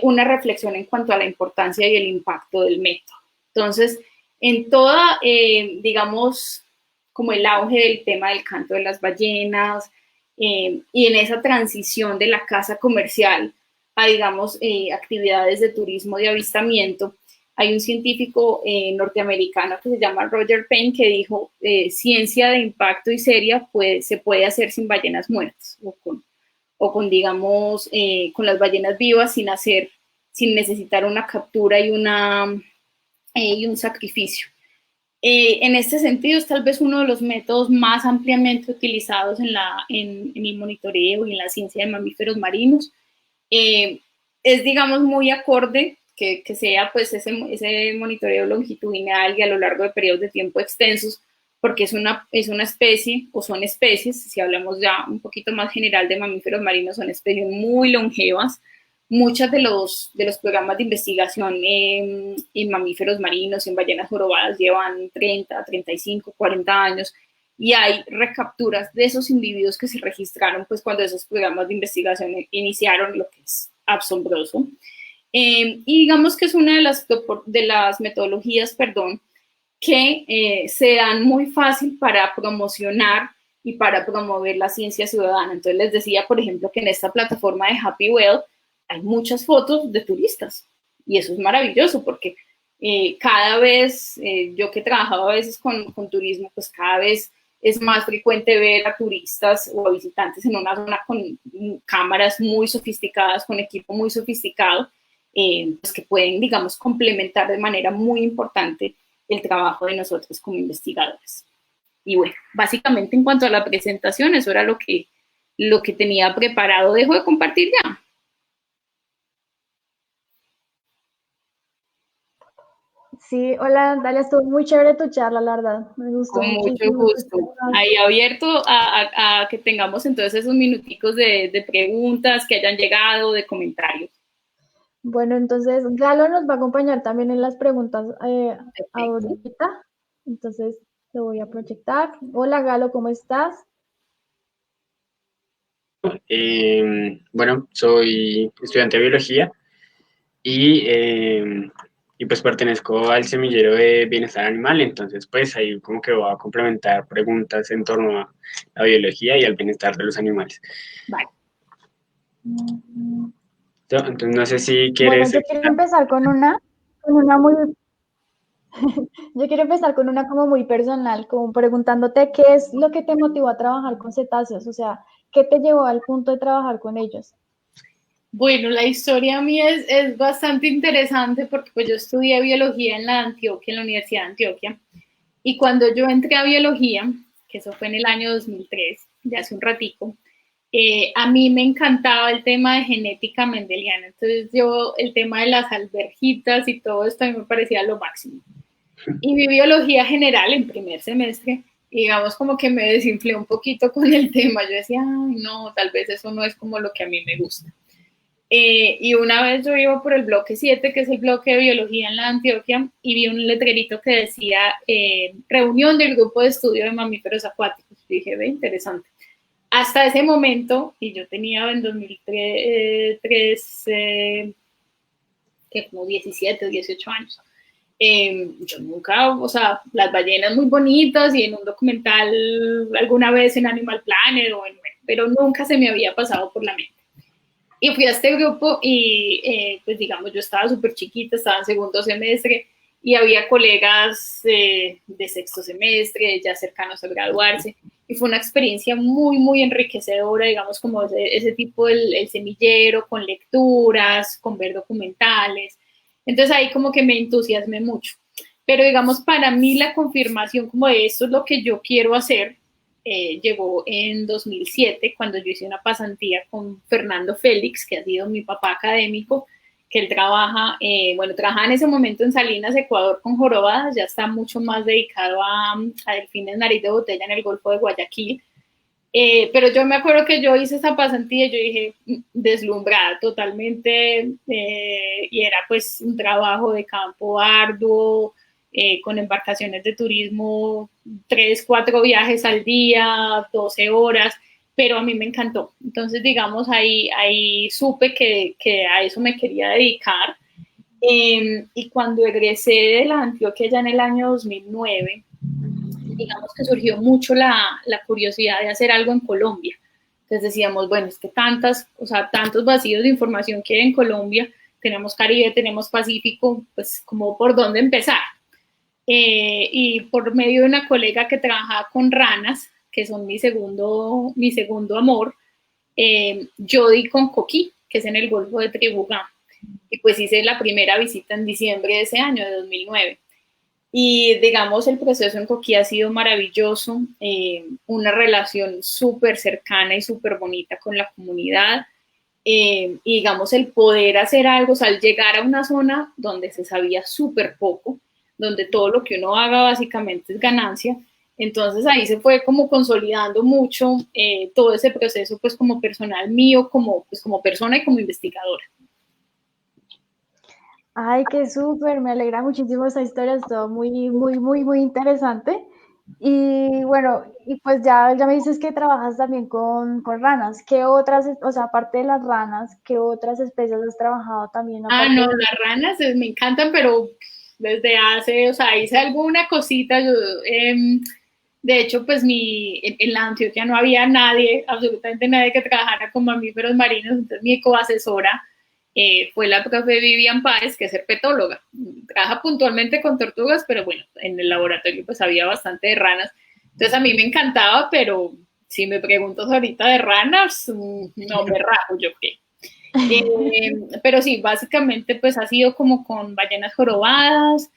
una reflexión en cuanto a la importancia y el impacto del método. Entonces, en toda, digamos, como el auge del tema del canto de las ballenas, y en esa transición de la caza comercial a, digamos, actividades de turismo de avistamiento, hay un científico norteamericano que se llama Roger Payne que dijo, ciencia de impacto y seria se puede hacer sin ballenas muertas o con digamos, con las ballenas vivas sin necesitar una captura y un sacrificio. En este sentido, es tal vez uno de los métodos más ampliamente utilizados en el monitoreo y en la ciencia de mamíferos marinos. Es, digamos, muy acorde que sea pues ese monitoreo longitudinal y a lo largo de periodos de tiempo extensos, porque es una especie, o son especies, si hablamos ya un poquito más general de mamíferos marinos, son especies muy longevas. Muchos de los programas de investigación en mamíferos marinos, en ballenas jorobadas, llevan 30, 35, 40 años, y hay recapturas de esos individuos que se registraron pues cuando esos programas de investigación iniciaron, lo que es asombroso. Y digamos que es una de las metodologías, perdón, que se dan muy fácil para promocionar y para promover la ciencia ciudadana. Entonces les decía, por ejemplo, que en esta plataforma de Happy Well hay muchas fotos de turistas, y eso es maravilloso porque cada vez, yo que he trabajado a veces con turismo, pues cada vez es más frecuente ver a turistas o a visitantes en una zona con cámaras muy sofisticadas, con equipo muy sofisticado, pues que pueden, digamos, complementar de manera muy importante el trabajo de nosotros como investigadores. Y bueno, básicamente en cuanto a la presentación, eso era lo que tenía preparado. Dejo de compartir ya. Sí, hola, Dalia, estuvo muy chévere tu charla, la verdad. Me gustó Con mucho muchísimo. gusto. Ahí abierto a que tengamos entonces esos minuticos de preguntas que hayan llegado, de comentarios. Bueno, entonces Galo nos va a acompañar también en las preguntas Perfecto. ahorita. Entonces lo voy a proyectar. Hola Galo, ¿cómo estás? Bueno, soy estudiante de biología y, y pues pertenezco al semillero de bienestar animal, entonces pues ahí como que voy a complementar preguntas en torno a la biología y al bienestar de los animales. Vale. Entonces no sé si Bueno, quieres yo quiero empezar. empezar con una muy, yo quiero empezar con una como muy personal, como preguntándote qué es lo que te motivó a trabajar con cetáceos, o sea, ¿qué te llevó al punto de trabajar con ellos? Bueno, la historia mía es bastante interesante porque pues yo estudié biología en la Antioquia, en la Universidad de Antioquia, y cuando yo entré a biología, que eso fue en el año 2003, ya hace un ratico, a mí me encantaba el tema de genética mendeliana. Entonces yo, el tema de las alberjitas y todo esto a mí me parecía lo máximo. Y mi biología general en primer semestre, digamos como que me desinflé un poquito con el tema. Yo decía, ay, no, tal vez eso no es como lo que a mí me gusta. Y una vez yo iba por el bloque 7, que es el bloque de biología en la Antioquia, y vi un letrerito que decía reunión del grupo de estudio de mamíferos acuáticos. Y dije, ve, interesante. Hasta ese momento, y yo tenía en 2003 que como 17, 18 años, yo nunca, o sea, las ballenas muy bonitas y en un documental alguna vez en Animal Planet, pero nunca se me había pasado por la mente. Y fui a este grupo y pues digamos, yo estaba súper chiquita, estaba en segundo semestre y había colegas de sexto semestre, ya cercanos a graduarse. Y fue una experiencia muy, muy enriquecedora, digamos, como ese tipo, el semillero, con lecturas, con ver documentales. Entonces ahí como que me entusiasmé mucho. Pero digamos, para mí la confirmación como de esto es lo que yo quiero hacer, llegó en 2007, cuando yo hice una pasantía con Fernando Félix, que ha sido mi papá académico, que él trabaja, bueno, trabaja en ese momento en Salinas, Ecuador, con jorobadas, ya está mucho más dedicado a delfines nariz de botella en el Golfo de Guayaquil. Pero yo me acuerdo que yo hice esa pasantía y yo dije, deslumbrada totalmente, y era pues un trabajo de campo arduo, con embarcaciones de turismo, 3, 4 viajes al día, 12 horas, pero a mí me encantó. Entonces, digamos, ahí supe que a eso me quería dedicar. Y cuando egresé de la Antioquia ya en el año 2009, digamos que surgió mucho la curiosidad de hacer algo en Colombia. Entonces decíamos, bueno, es que tantos vacíos de información que hay en Colombia, tenemos Caribe, tenemos Pacífico, pues como por dónde empezar. Y por medio de una colega que trabajaba con ranas, que son mi segundo amor, yo di con Coquí, que es en el Golfo de Tribugá. Y pues hice la primera visita en diciembre de ese año, de 2009. Y digamos, el proceso en Coquí ha sido maravilloso, una relación súper cercana y súper bonita con la comunidad. Y digamos, el poder hacer algo, o sea, al llegar a una zona donde se sabía súper poco, donde todo lo que uno haga básicamente es ganancia, entonces ahí se fue como consolidando mucho todo ese proceso, pues como personal mío, pues, como persona y como investigadora. Ay, qué súper, me alegra muchísimo esta historia, es todo muy interesante. Y bueno, y pues ya me dices que trabajas también con ranas. ¿Qué otras, o sea, aparte de las ranas, qué otras especies has trabajado también Ah, aparte no, de... las ranas me encantan, pero desde hace, o sea, hice alguna cosita. Yo, de hecho, pues en la Antioquia no había nadie, absolutamente nadie que trabajara con mamíferos marinos, entonces mi coasesora fue la profe Vivian Páez, que es herpetóloga. Trabaja puntualmente con tortugas, pero bueno, en el laboratorio pues había bastante de ranas. Entonces a mí me encantaba, pero si me preguntas ahorita de ranas, no me rajo yo qué. Pero sí, básicamente pues ha sido como con ballenas jorobadas,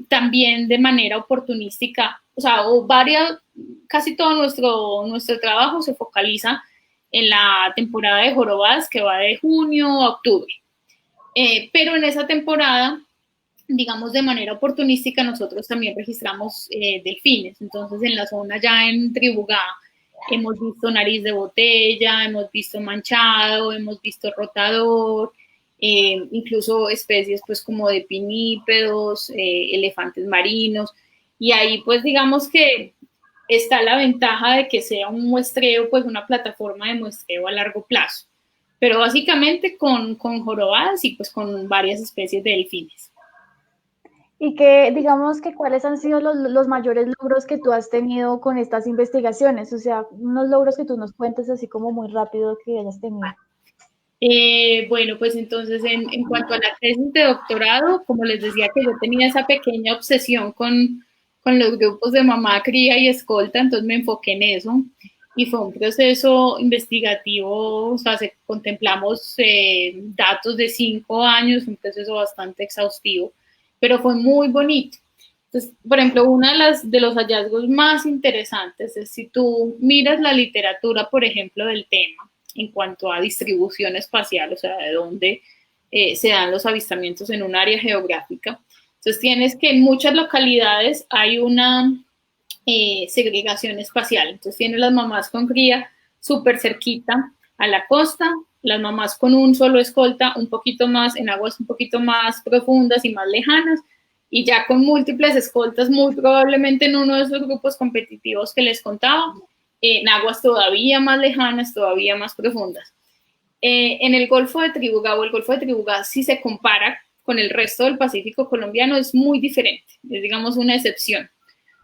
también de manera oportunística, o sea, casi todo nuestro trabajo se focaliza en la temporada de jorobadas que va de junio a octubre. Pero en esa temporada, digamos de manera oportunística, nosotros también registramos delfines. Entonces en la zona ya en Tribugá hemos visto nariz de botella, hemos visto manchado, hemos visto rotador, incluso especies pues como de pinípedos, elefantes marinos, y ahí pues digamos que está la ventaja de que sea un muestreo, pues una plataforma de muestreo a largo plazo, pero básicamente con jorobadas y pues con varias especies de delfines. Y que, digamos que cuáles han sido los mayores logros que tú has tenido con estas investigaciones, o sea, unos logros que tú nos cuentes así como muy rápido que hayas tenido. Bueno, pues entonces en cuanto a la tesis de doctorado, como les decía que yo tenía esa pequeña obsesión con los grupos de mamá, cría y escolta, entonces me enfoqué en eso y fue un proceso investigativo, o sea, contemplamos datos de 5 años, un proceso bastante exhaustivo, pero fue muy bonito. Entonces, por ejemplo, uno de los hallazgos más interesantes es si tú miras la literatura, por ejemplo, del tema, en cuanto a distribución espacial, o sea, de dónde se dan los avistamientos en un área geográfica. Entonces tienes que en muchas localidades hay una segregación espacial. Entonces tienes las mamás con cría súper cerquita a la costa, las mamás con un solo escolta un poquito más en aguas un poquito más profundas y más lejanas, y ya con múltiples escoltas, muy probablemente en uno de esos grupos competitivos que les contaba, en aguas todavía más lejanas, todavía más profundas. En el Golfo de Tribugá o el Golfo de Tribugá, si se compara con el resto del Pacífico colombiano, es muy diferente, es digamos una excepción,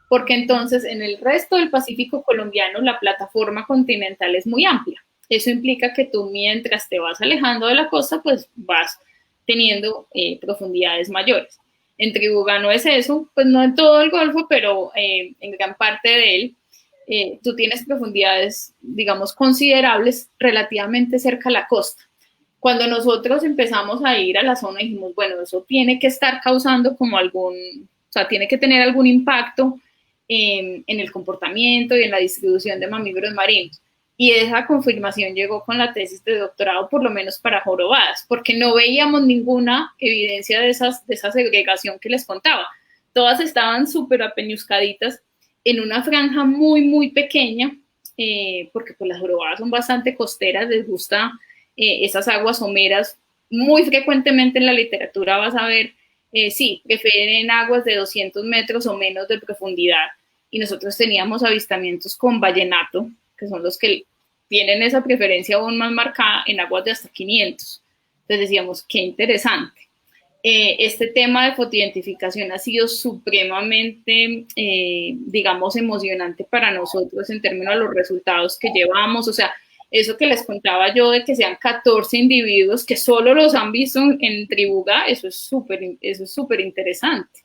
porque entonces en el resto del Pacífico colombiano la plataforma continental es muy amplia. Eso implica que tú mientras te vas alejando de la costa, pues vas teniendo profundidades mayores. En Tribugá no es eso, pues no en todo el Golfo, pero en gran parte de él, tú tienes profundidades, digamos, considerables relativamente cerca a la costa. Cuando nosotros empezamos a ir a la zona, dijimos, bueno, eso tiene que estar causando como o sea, tiene que tener algún impacto en el comportamiento y en la distribución de mamíferos marinos. Y esa confirmación llegó con la tesis de doctorado, por lo menos para jorobadas, porque no veíamos ninguna evidencia de esa segregación que les contaba. Todas estaban súper apeñuscaditas en una franja muy pequeña, porque pues las jorobadas son bastante costeras, les gusta esas aguas someras. Muy frecuentemente en la literatura vas a ver, sí, prefieren aguas de 200 metros o menos de profundidad, y nosotros teníamos avistamientos con vallenato, que son los que tienen esa preferencia aún más marcada en aguas de hasta 500. Entonces decíamos, qué interesante. Este tema de fotoidentificación ha sido supremamente, digamos, emocionante para nosotros en términos de los resultados que llevamos. O sea, eso que les contaba yo de que sean 14 individuos que solo los han visto en Tribugá, eso es súper interesante.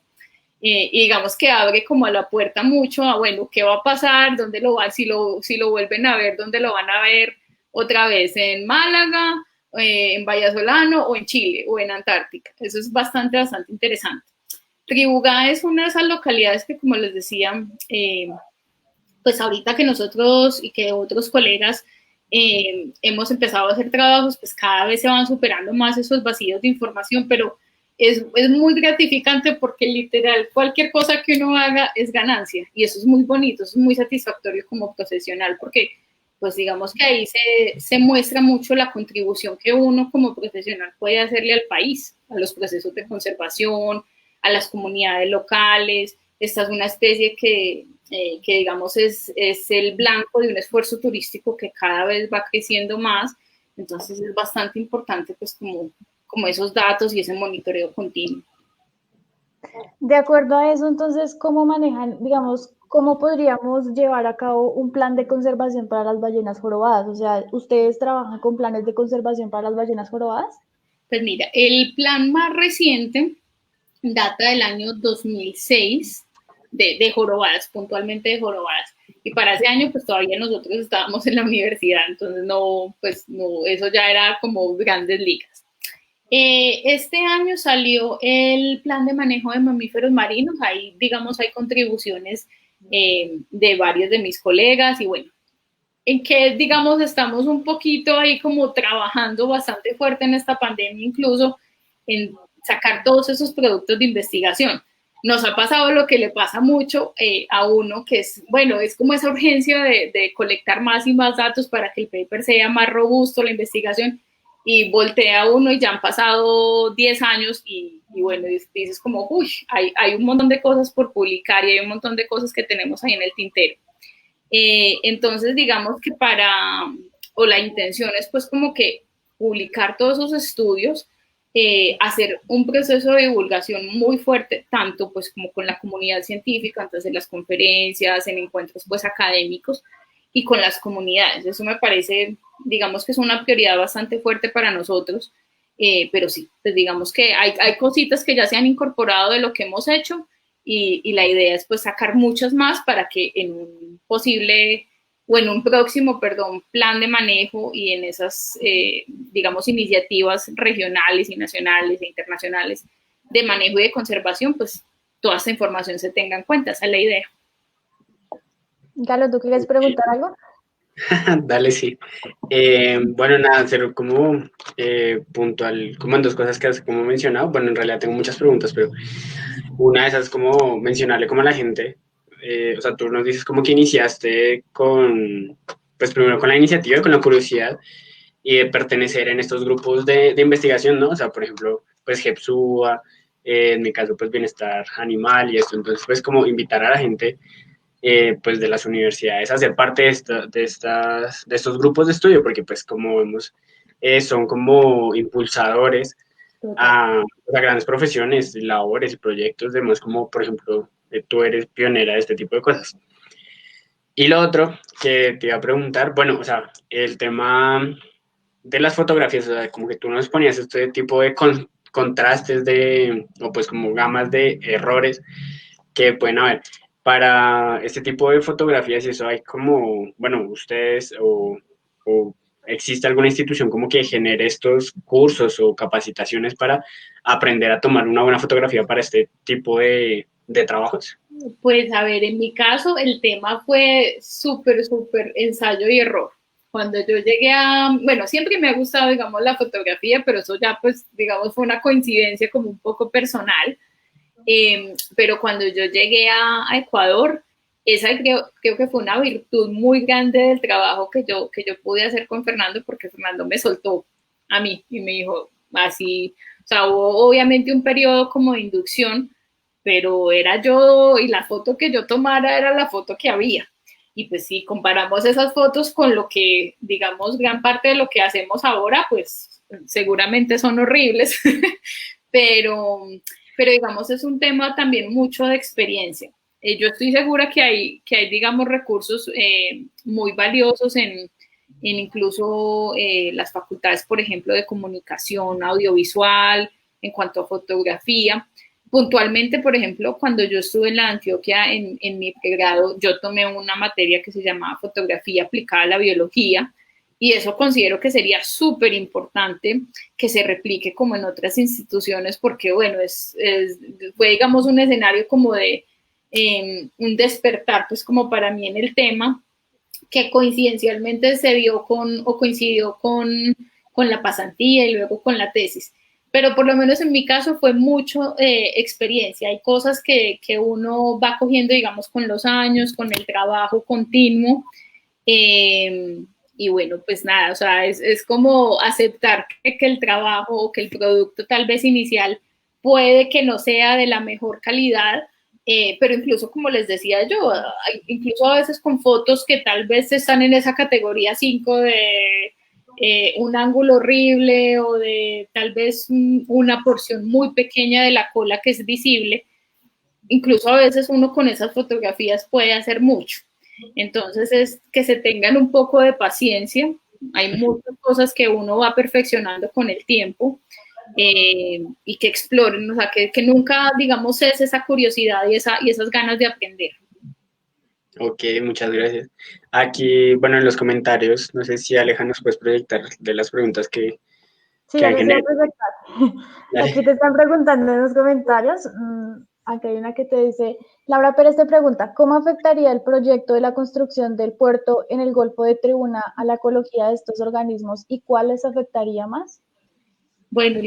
Y digamos que abre como a la puerta mucho a, bueno, ¿qué va a pasar? ¿Dónde lo van? Si lo vuelven a ver, ¿dónde lo van a ver otra vez? ¿En Málaga, en Vallasolano o en Chile o en Antártica? Eso es bastante interesante. Tribugá es una de esas localidades que, como les decía, pues ahorita que nosotros y que otros colegas hemos empezado a hacer trabajos, pues cada vez se van superando más esos vacíos de información, pero es muy gratificante porque literal cualquier cosa que uno haga es ganancia y eso es muy bonito, es muy satisfactorio como profesional porque pues digamos que ahí se muestra mucho la contribución que uno como profesional puede hacerle al país, a los procesos de conservación, a las comunidades locales. Esta es una especie que digamos es el blanco de un esfuerzo turístico que cada vez va creciendo más, entonces es bastante importante pues como esos datos y ese monitoreo continuo. De acuerdo a eso, entonces, ¿cómo manejan, digamos, cómo podríamos llevar a cabo un plan de conservación para las ballenas jorobadas? O sea, ¿ustedes trabajan con planes de conservación para las ballenas jorobadas? Pues mira, el plan más reciente data del año 2006 de jorobadas, puntualmente de jorobadas. Y para ese año, pues todavía nosotros estábamos en la universidad, entonces no, pues no, eso ya era como grandes ligas. Este año salió el plan de manejo de mamíferos marinos, ahí digamos hay contribuciones de varios de mis colegas y bueno, en que digamos estamos un poquito ahí como trabajando bastante fuerte en esta pandemia incluso en sacar todos esos productos de investigación. Nos ha pasado lo que le pasa mucho a uno, que es, bueno, es como esa urgencia de colectar más y más datos para que el paper sea más robusto, la investigación, y voltea uno y ya han pasado 10 años y bueno, dices como, uy, hay un montón de cosas por publicar y hay un montón de cosas que tenemos ahí en el tintero. Entonces, digamos que o la intención es pues como que publicar todos esos estudios, hacer un proceso de divulgación muy fuerte, tanto pues como con la comunidad científica, entonces en las conferencias, en encuentros pues académicos y con las comunidades. Eso me parece, digamos que es una prioridad bastante fuerte para nosotros, pero sí, pues digamos que hay cositas que ya se han incorporado de lo que hemos hecho y la idea es pues sacar muchas más para que en un posible o en un próximo, perdón, plan de manejo y en esas, digamos, iniciativas regionales y nacionales e internacionales de manejo y de conservación, pues toda esta información se tenga en cuenta, esa es la idea. Galo, ¿tú quieres preguntar algo? Dale, sí. Bueno, nada, hacer como puntual, como en dos cosas que has como mencionado. Bueno, en realidad tengo muchas preguntas, pero una de esas es como mencionarle como a la gente. O sea, tú nos dices como que iniciaste con, pues primero con la iniciativa, con la curiosidad y de pertenecer en estos grupos de investigación, ¿no? O sea, por ejemplo, pues GEPSUA, en mi caso, pues Bienestar Animal y esto. Entonces, pues como invitar a la gente pues de las universidades a ser parte de estos grupos de estudio, porque pues como vemos, son como impulsadores a grandes profesiones, labores y proyectos, demás como por ejemplo, tú eres pionera de este tipo de cosas. Y lo otro que te iba a preguntar, bueno, o sea, el tema de las fotografías, o sea, como que tú nos ponías este tipo de contrastes o pues como gamas de errores que pueden haber. Para este tipo de fotografías y eso hay como, bueno, ustedes o existe alguna institución como que genere estos cursos o capacitaciones para aprender a tomar una buena fotografía para este tipo de trabajos. Pues a ver, en mi caso el tema fue súper ensayo y error. Cuando yo llegué bueno, siempre me ha gustado, digamos, la fotografía, pero eso ya, pues, digamos, fue una coincidencia como un poco personal. Pero cuando yo llegué a Ecuador, esa creo que fue una virtud muy grande del trabajo que yo pude hacer con Fernando, porque Fernando me soltó a mí y me dijo así, o sea, hubo obviamente un periodo como de inducción, pero era yo y la foto que yo tomara era la foto que había. Y pues si comparamos esas fotos con lo que, digamos, gran parte de lo que hacemos ahora, pues seguramente son horribles, pero, pero digamos es un tema también mucho de experiencia. Yo estoy segura que hay digamos, recursos muy valiosos en incluso las facultades, por ejemplo, de comunicación audiovisual, en cuanto a fotografía. Puntualmente, por ejemplo, cuando yo estuve en la Antioquia en mi pregrado, yo tomé una materia que se llamaba fotografía aplicada a la biología Y eso considero que sería súper importante que se replique como en otras instituciones, porque bueno, fue digamos un escenario como de un despertar, pues como para mí en el tema, que coincidencialmente se dio o coincidió con la pasantía y luego con la tesis. Pero por lo menos en mi caso fue mucho experiencia. Hay cosas que uno va cogiendo, digamos, con los años, con el trabajo continuo. Y bueno, pues nada, o sea, es como aceptar que el trabajo o que el producto tal vez inicial puede que no sea de la mejor calidad, pero incluso como les decía yo, incluso a veces con fotos que tal vez están en esa categoría 5 de un ángulo horrible o de tal vez una porción muy pequeña de la cola que es visible, incluso a veces uno con esas fotografías puede hacer mucho. Entonces es que se tengan un poco de paciencia, hay muchas cosas que uno va perfeccionando con el tiempo y que exploren, o sea, que nunca, digamos, es esa curiosidad y esas ganas de aprender. Ok, muchas gracias. Aquí, bueno, en los comentarios, no sé si Aleja nos puedes proyectar de las preguntas que Sí, ya les voy a proyectar. Aquí te están preguntando en los comentarios. Aquí hay una que te dice, Laura Pérez te pregunta, ¿cómo afectaría el proyecto de la construcción del puerto en el Golfo de Tribuna a la ecología de estos organismos y cuál les afectaría más? Bueno,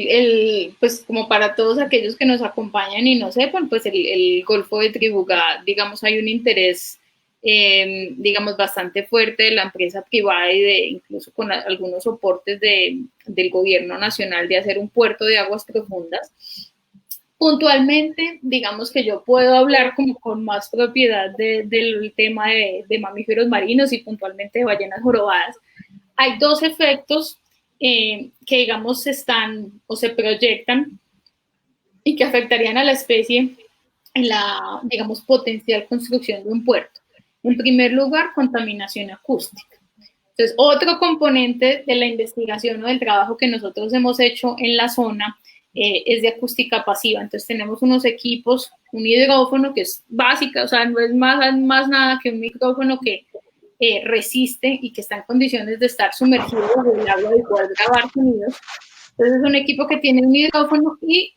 pues como para todos aquellos que nos acompañan y no sepan, pues el Golfo de Tribugá, digamos, hay un interés, digamos, bastante fuerte de la empresa privada y de incluso con algunos soportes del gobierno nacional de hacer un puerto de aguas profundas. Puntualmente, digamos que yo puedo hablar como con más propiedad del tema de mamíferos marinos y puntualmente de ballenas jorobadas. Hay dos efectos que, digamos, están o se proyectan y que afectarían a la especie en la, digamos, potencial construcción de un puerto. En primer lugar, contaminación acústica. Entonces, otro componente de la investigación o del trabajo que nosotros hemos hecho en la zona es de acústica pasiva. Entonces, tenemos unos equipos, un hidrófono que es básica, o sea, no es más nada que un micrófono que resiste y que está en condiciones de estar sumergido en el agua y poder grabar sonidos. Entonces es un equipo que tiene un hidrófono y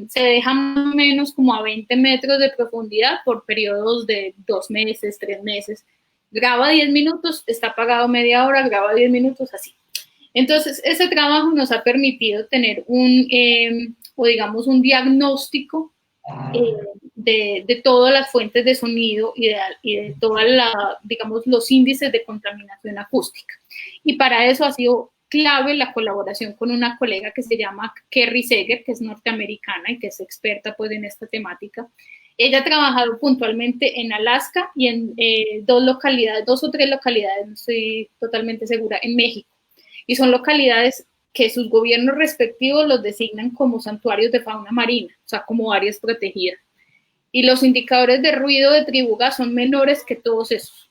se deja más o menos como a 20 metros de profundidad por periodos de 2 meses, 3 meses. Graba 10 minutos, está apagado media hora, graba 10 minutos, así. Entonces ese trabajo nos ha permitido tener o digamos un diagnóstico de todas las fuentes de sonido y de todas digamos, los índices de contaminación acústica. Y para eso ha sido clave la colaboración con una colega que se llama Kerry Seger, que es norteamericana y que es experta pues en esta temática. Ella ha trabajado puntualmente en Alaska y en 2 o 3 localidades, no estoy totalmente segura, en México. Y son localidades que sus gobiernos respectivos los designan como santuarios de fauna marina, o sea, como áreas protegidas. Y los indicadores de ruido de Tribugá son menores que todos esos.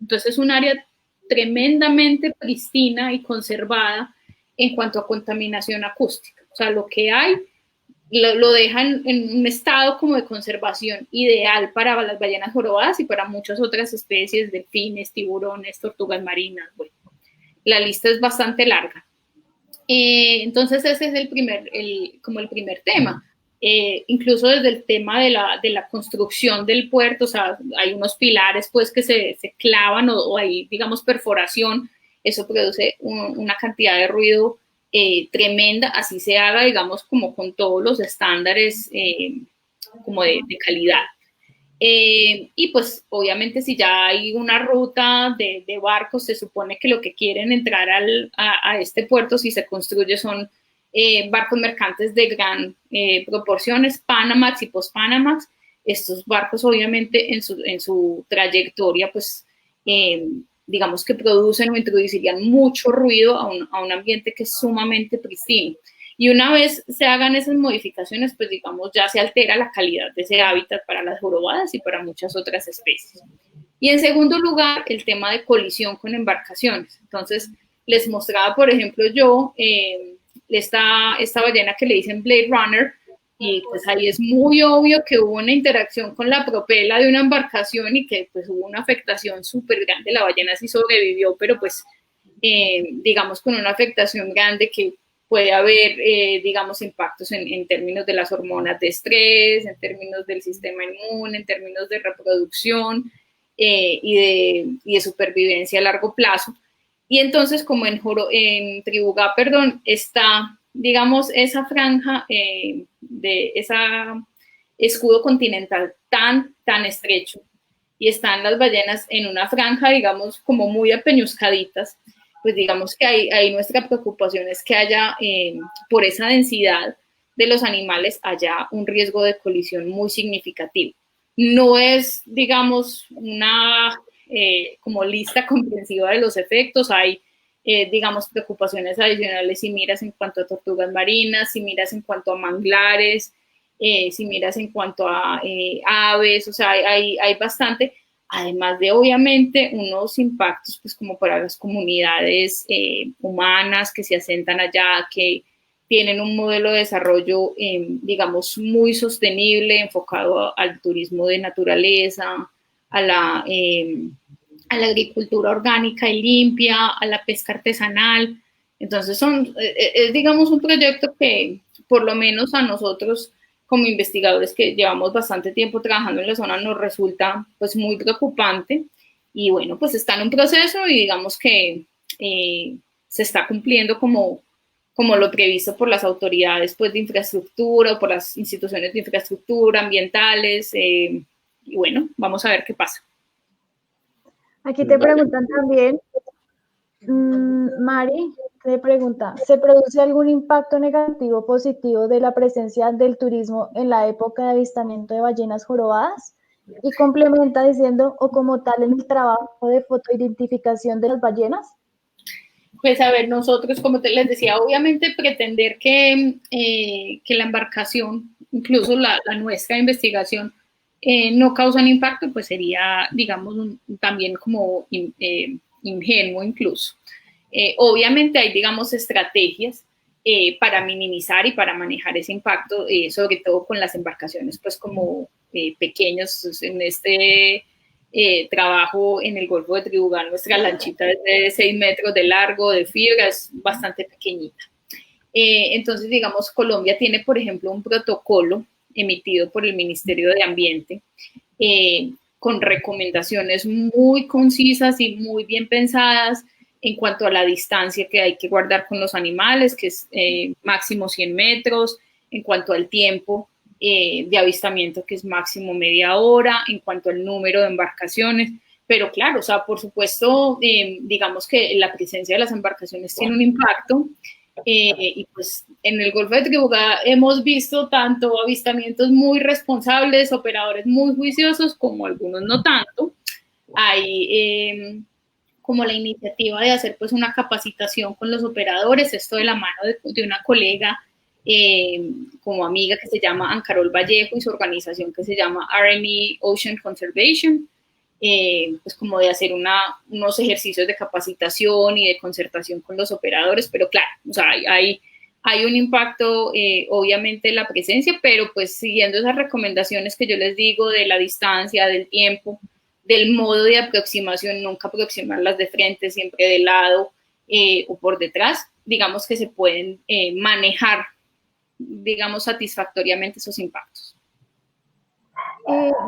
Entonces es un área tremendamente pristina y conservada en cuanto a contaminación acústica. O sea, lo que hay lo dejan en un estado como de conservación ideal para las ballenas jorobadas y para muchas otras especies, delfines, tiburones, tortugas marinas. Bueno, la lista es bastante larga. Entonces ese es el primer tema. Incluso desde el tema de la construcción del puerto, o sea, hay unos pilares pues que se clavan o hay, digamos, perforación, eso produce una cantidad de ruido tremenda, así se haga, digamos, como con todos los estándares como de calidad. Y pues obviamente si ya hay una ruta de barcos, se supone que lo que quieren entrar a este puerto, si se construye, son barcos mercantes de gran proporciones, Panamax y Post-Panamax. Estos barcos obviamente en su trayectoria, pues digamos que producen o introducirían mucho ruido a un ambiente que es sumamente pristino. Y una vez se hagan esas modificaciones, pues digamos ya se altera la calidad de ese hábitat para las jorobadas y para muchas otras especies. Y en segundo lugar, el tema de colisión con embarcaciones. Entonces, les mostraba, por ejemplo, yo esta ballena que le dicen Blade Runner, y pues ahí es muy obvio que hubo una interacción con la propela de una embarcación y que pues hubo una afectación súper grande. La ballena sí sobrevivió, pero pues digamos, con una afectación grande que puede haber, digamos, impactos en términos de las hormonas de estrés, en términos del sistema inmune, en términos de reproducción y de supervivencia a largo plazo. Y entonces, como en Tribugá, perdón, está, digamos, esa franja de esa escudo continental tan estrecho, y están las ballenas en una franja, digamos, como muy apeñuscaditas, pues digamos que ahí nuestra preocupación es que haya, por esa densidad de los animales, haya un riesgo de colisión muy significativo. No es, digamos, una como lista comprensiva de los efectos, hay, digamos, preocupaciones adicionales si miras en cuanto a tortugas marinas, si miras en cuanto a manglares, si miras en cuanto a aves, o sea, hay bastante, además de obviamente unos impactos pues como para las comunidades humanas que se asentan allá, que tienen un modelo de desarrollo, digamos, muy sostenible, enfocado al turismo de naturaleza, a la agricultura orgánica y limpia, a la pesca artesanal. Entonces es digamos un proyecto que por lo menos a nosotros como investigadores que llevamos bastante tiempo trabajando en la zona nos resulta pues muy preocupante y bueno, pues está en un proceso y digamos que se está cumpliendo como lo previsto por las autoridades pues de infraestructura o por las instituciones de infraestructura ambientales y bueno, vamos a ver qué pasa. Aquí te preguntan también, Mari, te pregunta, ¿se produce algún impacto negativo o positivo de la presencia del turismo en la época de avistamiento de ballenas jorobadas? Y complementa diciendo, o como tal en el trabajo de fotoidentificación de las ballenas. Pues a ver, nosotros, como les decía, obviamente pretender que la embarcación, incluso la nuestra investigación, no causa un impacto, pues sería, digamos, también como ingenuo incluso. Obviamente hay, digamos, estrategias para minimizar y para manejar ese impacto, sobre todo con las embarcaciones, pues como pequeños. En este trabajo en el Golfo de Tribugá, nuestra lanchita es de 6 metros de largo, de fibra, es bastante pequeñita. Entonces, digamos, Colombia tiene, por ejemplo, un protocolo emitido por el Ministerio de Ambiente con recomendaciones muy concisas y muy bien pensadas en cuanto a la distancia que hay que guardar con los animales, que es máximo 100 metros, en cuanto al tiempo de avistamiento, que es máximo media hora, en cuanto al número de embarcaciones, pero claro, o sea, por supuesto, digamos que la presencia de las embarcaciones tiene un impacto, y pues en el Golfo de Tribugá hemos visto tanto avistamientos muy responsables, operadores muy juiciosos, como algunos no tanto. Hay como la iniciativa de hacer pues una capacitación con los operadores, esto de la mano de una colega como amiga que se llama Ancarol Vallejo y su organización que se llama RME Ocean Conservation, pues como de hacer unos ejercicios de capacitación y de concertación con los operadores, pero claro, o sea, hay un impacto, obviamente, la presencia, pero pues siguiendo esas recomendaciones que yo les digo de la distancia, del tiempo, del modo de aproximación, nunca aproximarlas de frente, siempre de lado o por detrás, digamos que se pueden manejar, digamos, satisfactoriamente esos impactos.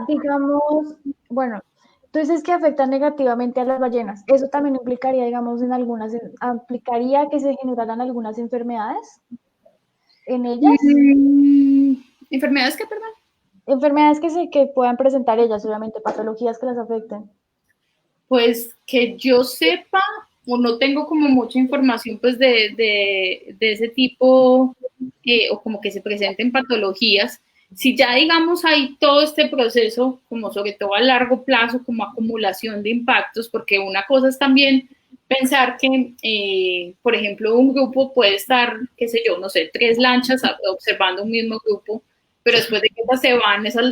Digamos, bueno, tú dices que afecta negativamente a las ballenas. ¿Eso también implicaría, digamos, implicaría que se generaran algunas enfermedades en ellas? ¿Enfermedades qué, perdón? Enfermedades que puedan presentar ellas, obviamente, patologías que las afecten. Pues que yo sepa, o no tengo como mucha información pues de ese tipo, o como que se presenten patologías. Si ya digamos hay todo este proceso, como sobre todo a largo plazo, como acumulación de impactos, porque una cosa es también pensar que, por ejemplo, un grupo puede estar, qué sé yo, no sé, 3 lanchas observando un mismo grupo, pero después de que esas se van, esas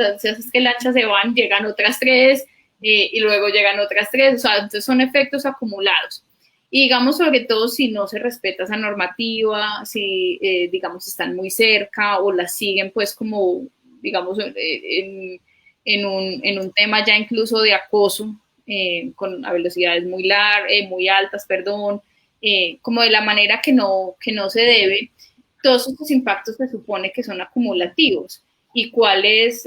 lanchas se van, llegan otras 3, y luego llegan otras 3, o sea, entonces son efectos acumulados. Y digamos, sobre todo si no se respeta esa normativa, si, digamos, están muy cerca o las siguen, pues, como, digamos, en un tema ya incluso de acoso, con a velocidades muy altas, perdón, como de la manera que no se debe, todos estos impactos se supone que son acumulativos. ¿Y cuál es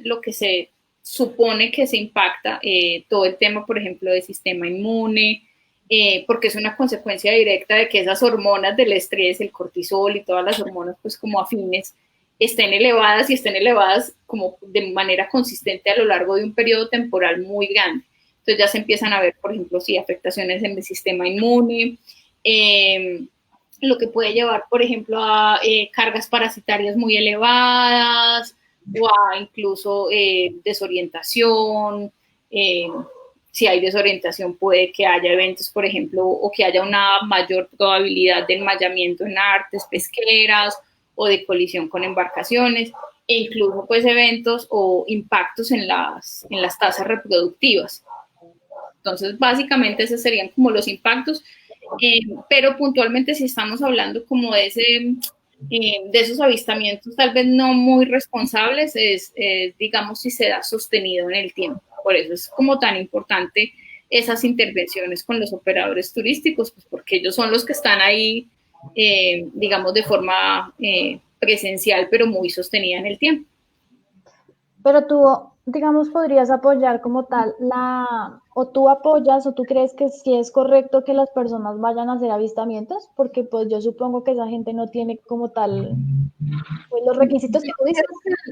lo que se supone que se impacta? Todo el tema, por ejemplo, del sistema inmune, porque es una consecuencia directa de que esas hormonas del estrés, el cortisol y todas las hormonas pues como afines, estén elevadas y estén elevadas como de manera consistente a lo largo de un periodo temporal muy grande. Entonces ya se empiezan a ver, por ejemplo, sí, afectaciones en el sistema inmune, lo que puede llevar, por ejemplo, a cargas parasitarias muy elevadas o a incluso desorientación. Si hay desorientación, puede que haya eventos, por ejemplo, o que haya una mayor probabilidad de enmayamiento en artes pesqueras o de colisión con embarcaciones, e incluso pues eventos o impactos en las tasas reproductivas. Entonces, básicamente esos serían como los impactos, pero puntualmente si estamos hablando como de esos avistamientos tal vez no muy responsables, digamos si se da sostenido en el tiempo. Por eso es como tan importante esas intervenciones con los operadores turísticos, pues porque ellos son los que están ahí, digamos, de forma presencial, pero muy sostenida en el tiempo. Pero tú, digamos, podrías apoyar como tal o tú apoyas o tú crees que sí es correcto que las personas vayan a hacer avistamientos, porque pues yo supongo que esa gente no tiene como tal pues, los requisitos que tú dices.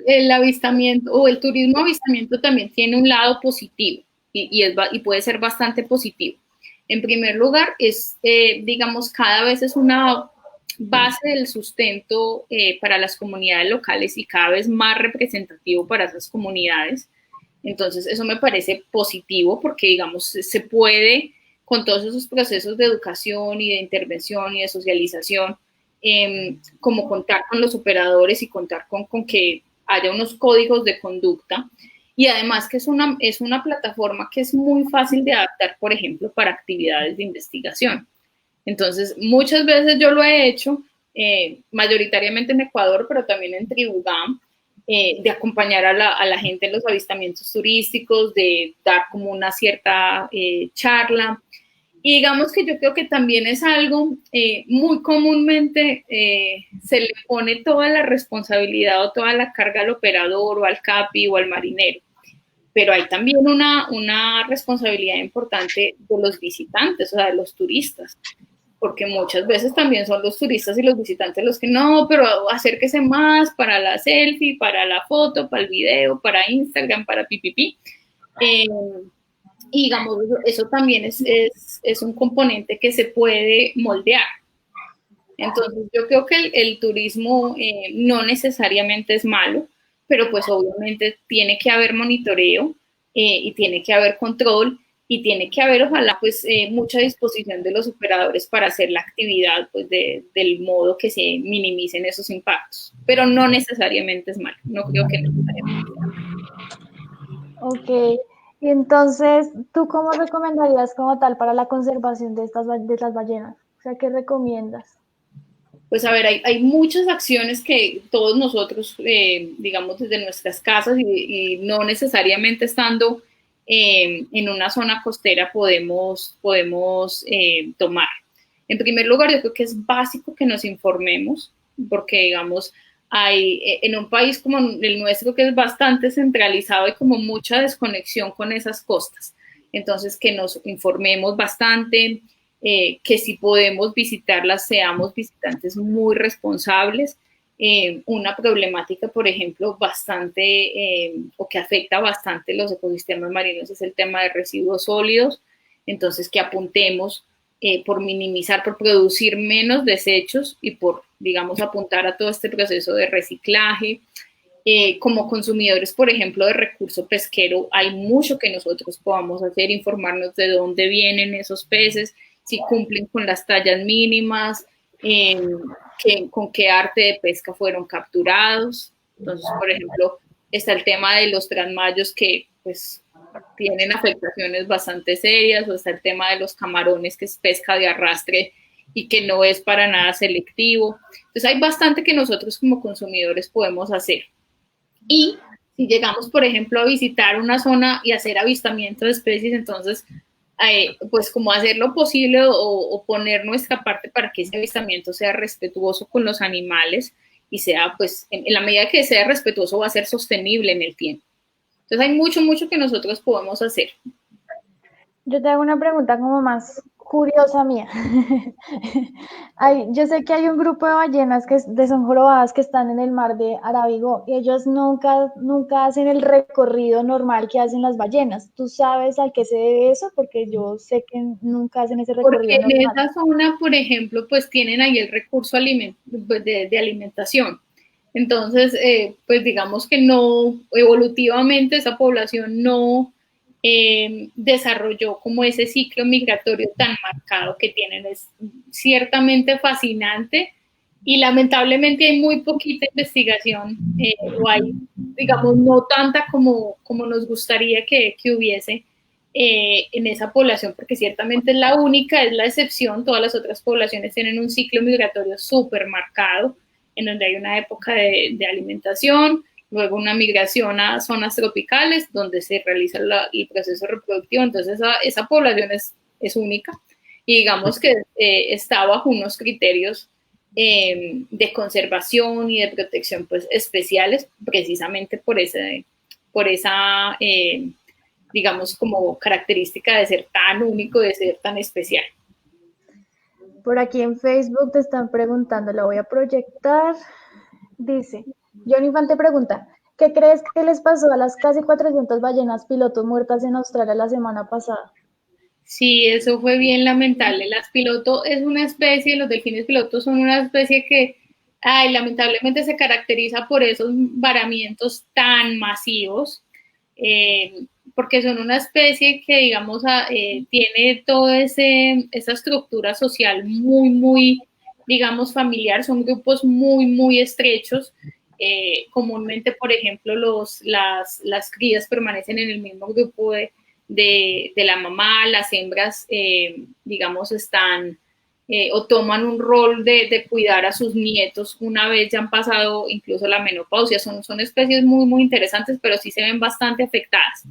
El avistamiento o el turismo avistamiento también tiene un lado positivo y puede ser bastante positivo. En primer lugar, digamos, cada vez es una base del sustento para las comunidades locales y cada vez más representativo para esas comunidades. Entonces, eso me parece positivo porque, digamos, se puede, con todos esos procesos de educación y de intervención y de socialización, como contar con los operadores y contar con que haya unos códigos de conducta. Y además que es una plataforma que es muy fácil de adaptar, por ejemplo, para actividades de investigación. Entonces, muchas veces yo lo he hecho, mayoritariamente en Ecuador, pero también en Tribugam, de acompañar a la gente en los avistamientos turísticos, de dar como una cierta charla. Y digamos que yo creo que también es algo muy comúnmente se le pone toda la responsabilidad o toda la carga al operador o al CAPI o al marinero. Pero hay también una responsabilidad importante de los visitantes, o sea, de los turistas, porque muchas veces también son los turistas y los visitantes los que no, pero acérquese más para la selfie, para la foto, para el video, para Instagram, para pipipi. Y digamos, eso también es un componente que se puede moldear. Entonces, yo creo que el turismo no necesariamente es malo, pero pues obviamente tiene que haber monitoreo y tiene que haber control y tiene que haber, ojalá, pues mucha disposición de los operadores para hacer la actividad pues del modo que se minimicen esos impactos. Pero no necesariamente es malo, no creo que necesariamente. Ok. Y entonces, ¿tú cómo recomendarías como tal para la conservación de las ballenas? O sea, ¿qué recomiendas? Pues a ver, hay muchas acciones que todos nosotros, digamos, desde nuestras casas y no necesariamente estando en una zona costera podemos tomar. En primer lugar, yo creo que es básico que nos informemos, porque, digamos, hay en un país como el nuestro que es bastante centralizado y como mucha desconexión con esas costas. Entonces, que nos informemos bastante, que si podemos visitarlas, seamos visitantes muy responsables. Una problemática, por ejemplo, bastante o que afecta bastante los ecosistemas marinos es el tema de residuos sólidos. Entonces, que apuntemos por minimizar, por producir menos desechos y por, digamos, apuntar a todo este proceso de reciclaje. Como consumidores, por ejemplo, de recurso pesquero, hay mucho que nosotros podamos hacer, informarnos de dónde vienen esos peces, si cumplen con las tallas mínimas, con qué arte de pesca fueron capturados. Entonces, por ejemplo, está el tema de los transmayos que pues tienen afectaciones bastante serias, o está el tema de los camarones, que es pesca de arrastre y que no es para nada selectivo. Entonces hay bastante que nosotros como consumidores podemos hacer. Y si llegamos, por ejemplo, a visitar una zona y hacer avistamiento de especies, entonces pues como hacer lo posible o poner nuestra parte para que ese avistamiento sea respetuoso con los animales y sea, pues, en la medida que sea respetuoso, va a ser sostenible en el tiempo. Entonces hay mucho que nosotros podemos hacer. Yo te hago una pregunta como más curiosa mía. Yo sé que hay un grupo de ballenas son jorobadas que están en el mar de Arábigo y ellos nunca hacen el recorrido normal que hacen las ballenas. ¿Tú sabes a qué se debe eso? Porque yo sé que nunca hacen ese Porque recorrido en normal. esa zona, por ejemplo, pues tienen ahí el recurso de alimentación. Entonces, pues digamos que no, evolutivamente esa población no desarrolló como ese ciclo migratorio tan marcado que tienen. Es ciertamente fascinante y lamentablemente hay muy poquita investigación o hay, digamos, no tanta como nos gustaría que hubiese en esa población, porque ciertamente es la única, es la excepción. Todas las otras poblaciones tienen un ciclo migratorio súper marcado, en donde hay una época de alimentación, luego una migración a zonas tropicales, donde se realiza el proceso reproductivo. Entonces esa población es única y digamos que está bajo unos criterios de conservación y de protección pues especiales, precisamente por esa digamos, como característica de ser tan único, de ser tan especial. Por aquí en Facebook te están preguntando, la voy a proyectar. Dice, John Infante pregunta, ¿qué crees que les pasó a las casi 400 ballenas pilotos muertas en Australia la semana pasada? Sí, eso fue bien lamentable. Las piloto es una especie, los delfines pilotos son una especie que, lamentablemente se caracteriza por esos varamientos tan masivos, porque son una especie que, digamos, tiene toda esa estructura social muy, digamos, familiar. Son grupos muy estrechos. Comúnmente, por ejemplo, las crías permanecen en el mismo grupo de la mamá. Las hembras, digamos, están o toman un rol de cuidar a sus nietos una vez ya han pasado incluso la menopausia. Son especies muy interesantes, pero sí se ven bastante afectadas.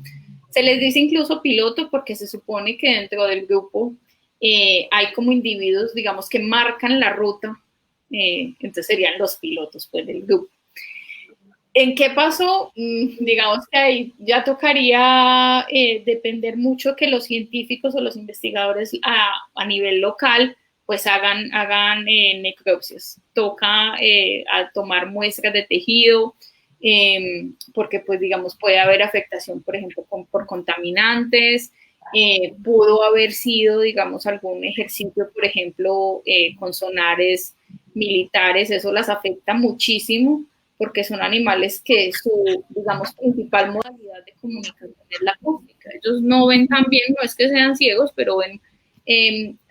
Se les dice incluso piloto porque se supone que dentro del grupo hay como individuos, digamos, que marcan la ruta, entonces serían los pilotos pues, del grupo. ¿En qué pasó? Digamos que ahí ya tocaría depender mucho que los científicos o los investigadores a nivel local pues hagan necropsias. Toca a tomar muestras de tejido, porque pues digamos puede haber afectación, por ejemplo, por contaminantes, pudo haber sido, digamos, algún ejercicio, por ejemplo, con sonares militares. Eso las afecta muchísimo porque son animales que su, digamos, principal modalidad de comunicación es la acústica. Ellos no ven tan bien, no es que sean ciegos, pero ven,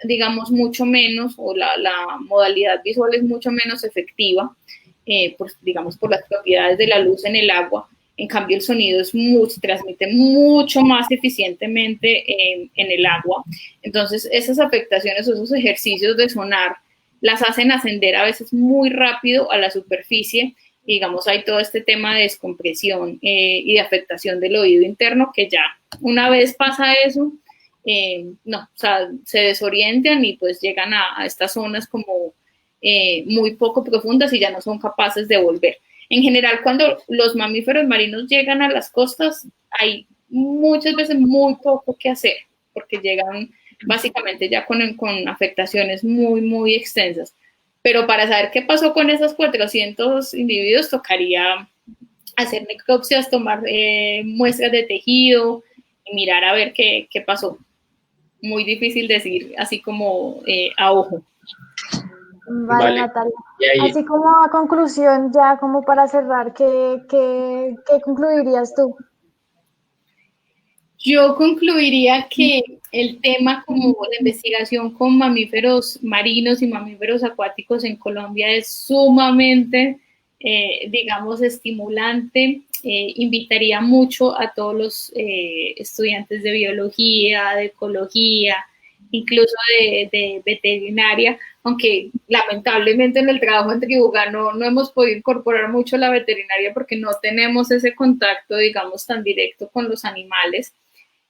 digamos, mucho menos, o la modalidad visual es mucho menos efectiva, digamos, por las propiedades de la luz en el agua. En cambio, el sonido transmite mucho más eficientemente en el agua. Entonces, esas afectaciones o esos ejercicios de sonar las hacen ascender a veces muy rápido a la superficie. Digamos, hay todo este tema de descompresión y de afectación del oído interno, que ya una vez pasa eso, no, o sea, se desorientan y pues llegan a estas zonas como muy poco profundas y ya no son capaces de volver. En general, cuando los mamíferos marinos llegan a las costas, hay muchas veces muy poco que hacer, porque llegan básicamente ya con afectaciones muy extensas. Pero para saber qué pasó con esos 400 individuos, tocaría hacer necropsias, tomar muestras de tejido y mirar a ver qué pasó. Muy difícil decir así como a ojo. Vale, Natalia. Así como a conclusión, ya como para cerrar, ¿qué concluirías tú? Yo concluiría que el tema como la investigación con mamíferos marinos y mamíferos acuáticos en Colombia es sumamente, digamos, estimulante. Invitaría mucho a todos los estudiantes de biología, de ecología, incluso de veterinaria, aunque lamentablemente en el trabajo en Tribuga no hemos podido incorporar mucho la veterinaria porque no tenemos ese contacto, digamos, tan directo con los animales.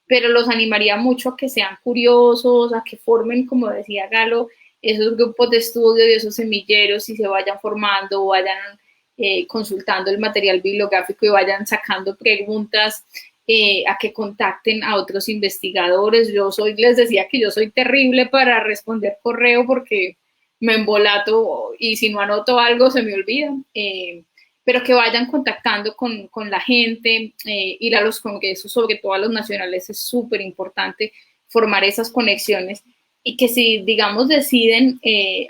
pero los animaría mucho a que sean curiosos, a que formen, como decía Galo, esos grupos de estudio y esos semilleros y se vayan formando, vayan consultando el material bibliográfico y vayan sacando preguntas, a que contacten a otros investigadores. Les decía que yo soy terrible para responder correo porque me embolato y si no anoto algo se me olvida. Pero que vayan contactando con la gente, ir a los congresos, sobre todo a los nacionales, es súper importante formar esas conexiones y que si, digamos, deciden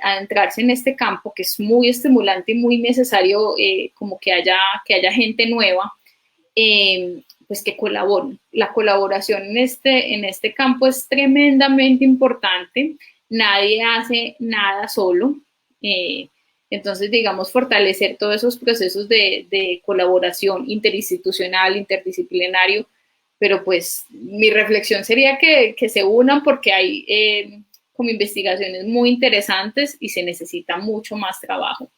adentrarse en este campo, que es muy estimulante y muy necesario, como que haya gente nueva, pues que colaboren. La colaboración en este campo es tremendamente importante. Nadie hace nada solo. Entonces, digamos, fortalecer todos esos procesos de colaboración interinstitucional, interdisciplinario, pero pues mi reflexión sería que se unan porque hay como investigaciones muy interesantes y se necesita mucho más trabajo.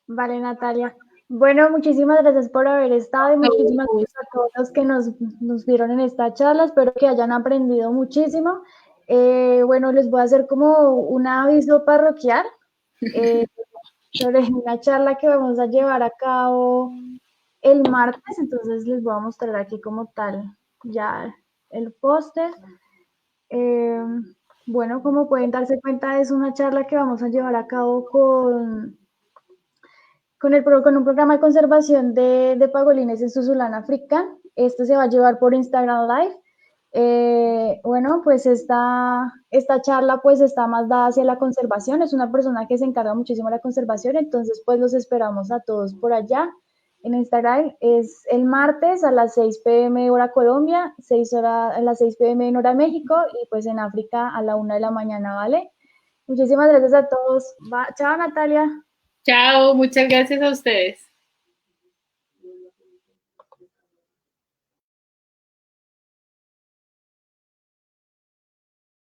Vale, Natalia. Bueno, muchísimas gracias por haber estado y muchísimas gracias a todos los que nos vieron en esta charla. Espero que hayan aprendido muchísimo. Bueno, les voy a hacer como un aviso parroquial sobre una charla que vamos a llevar a cabo el martes. Entonces les voy a mostrar aquí como tal ya el póster. Bueno, como pueden darse cuenta, es una charla que vamos a llevar a cabo con un programa de conservación de pangolines en Susulán, África. Esto se va a llevar por Instagram Live. Bueno, pues esta charla pues está más dada hacia la conservación. Es una persona que se encarga muchísimo de la conservación, entonces pues los esperamos a todos por allá. En Instagram es el martes a las 6 p.m. hora Colombia, a las 6 p.m. en hora México y pues en África a la 1 de la mañana, ¿vale? Muchísimas gracias a todos. Chao, Natalia. Chao, muchas gracias a ustedes.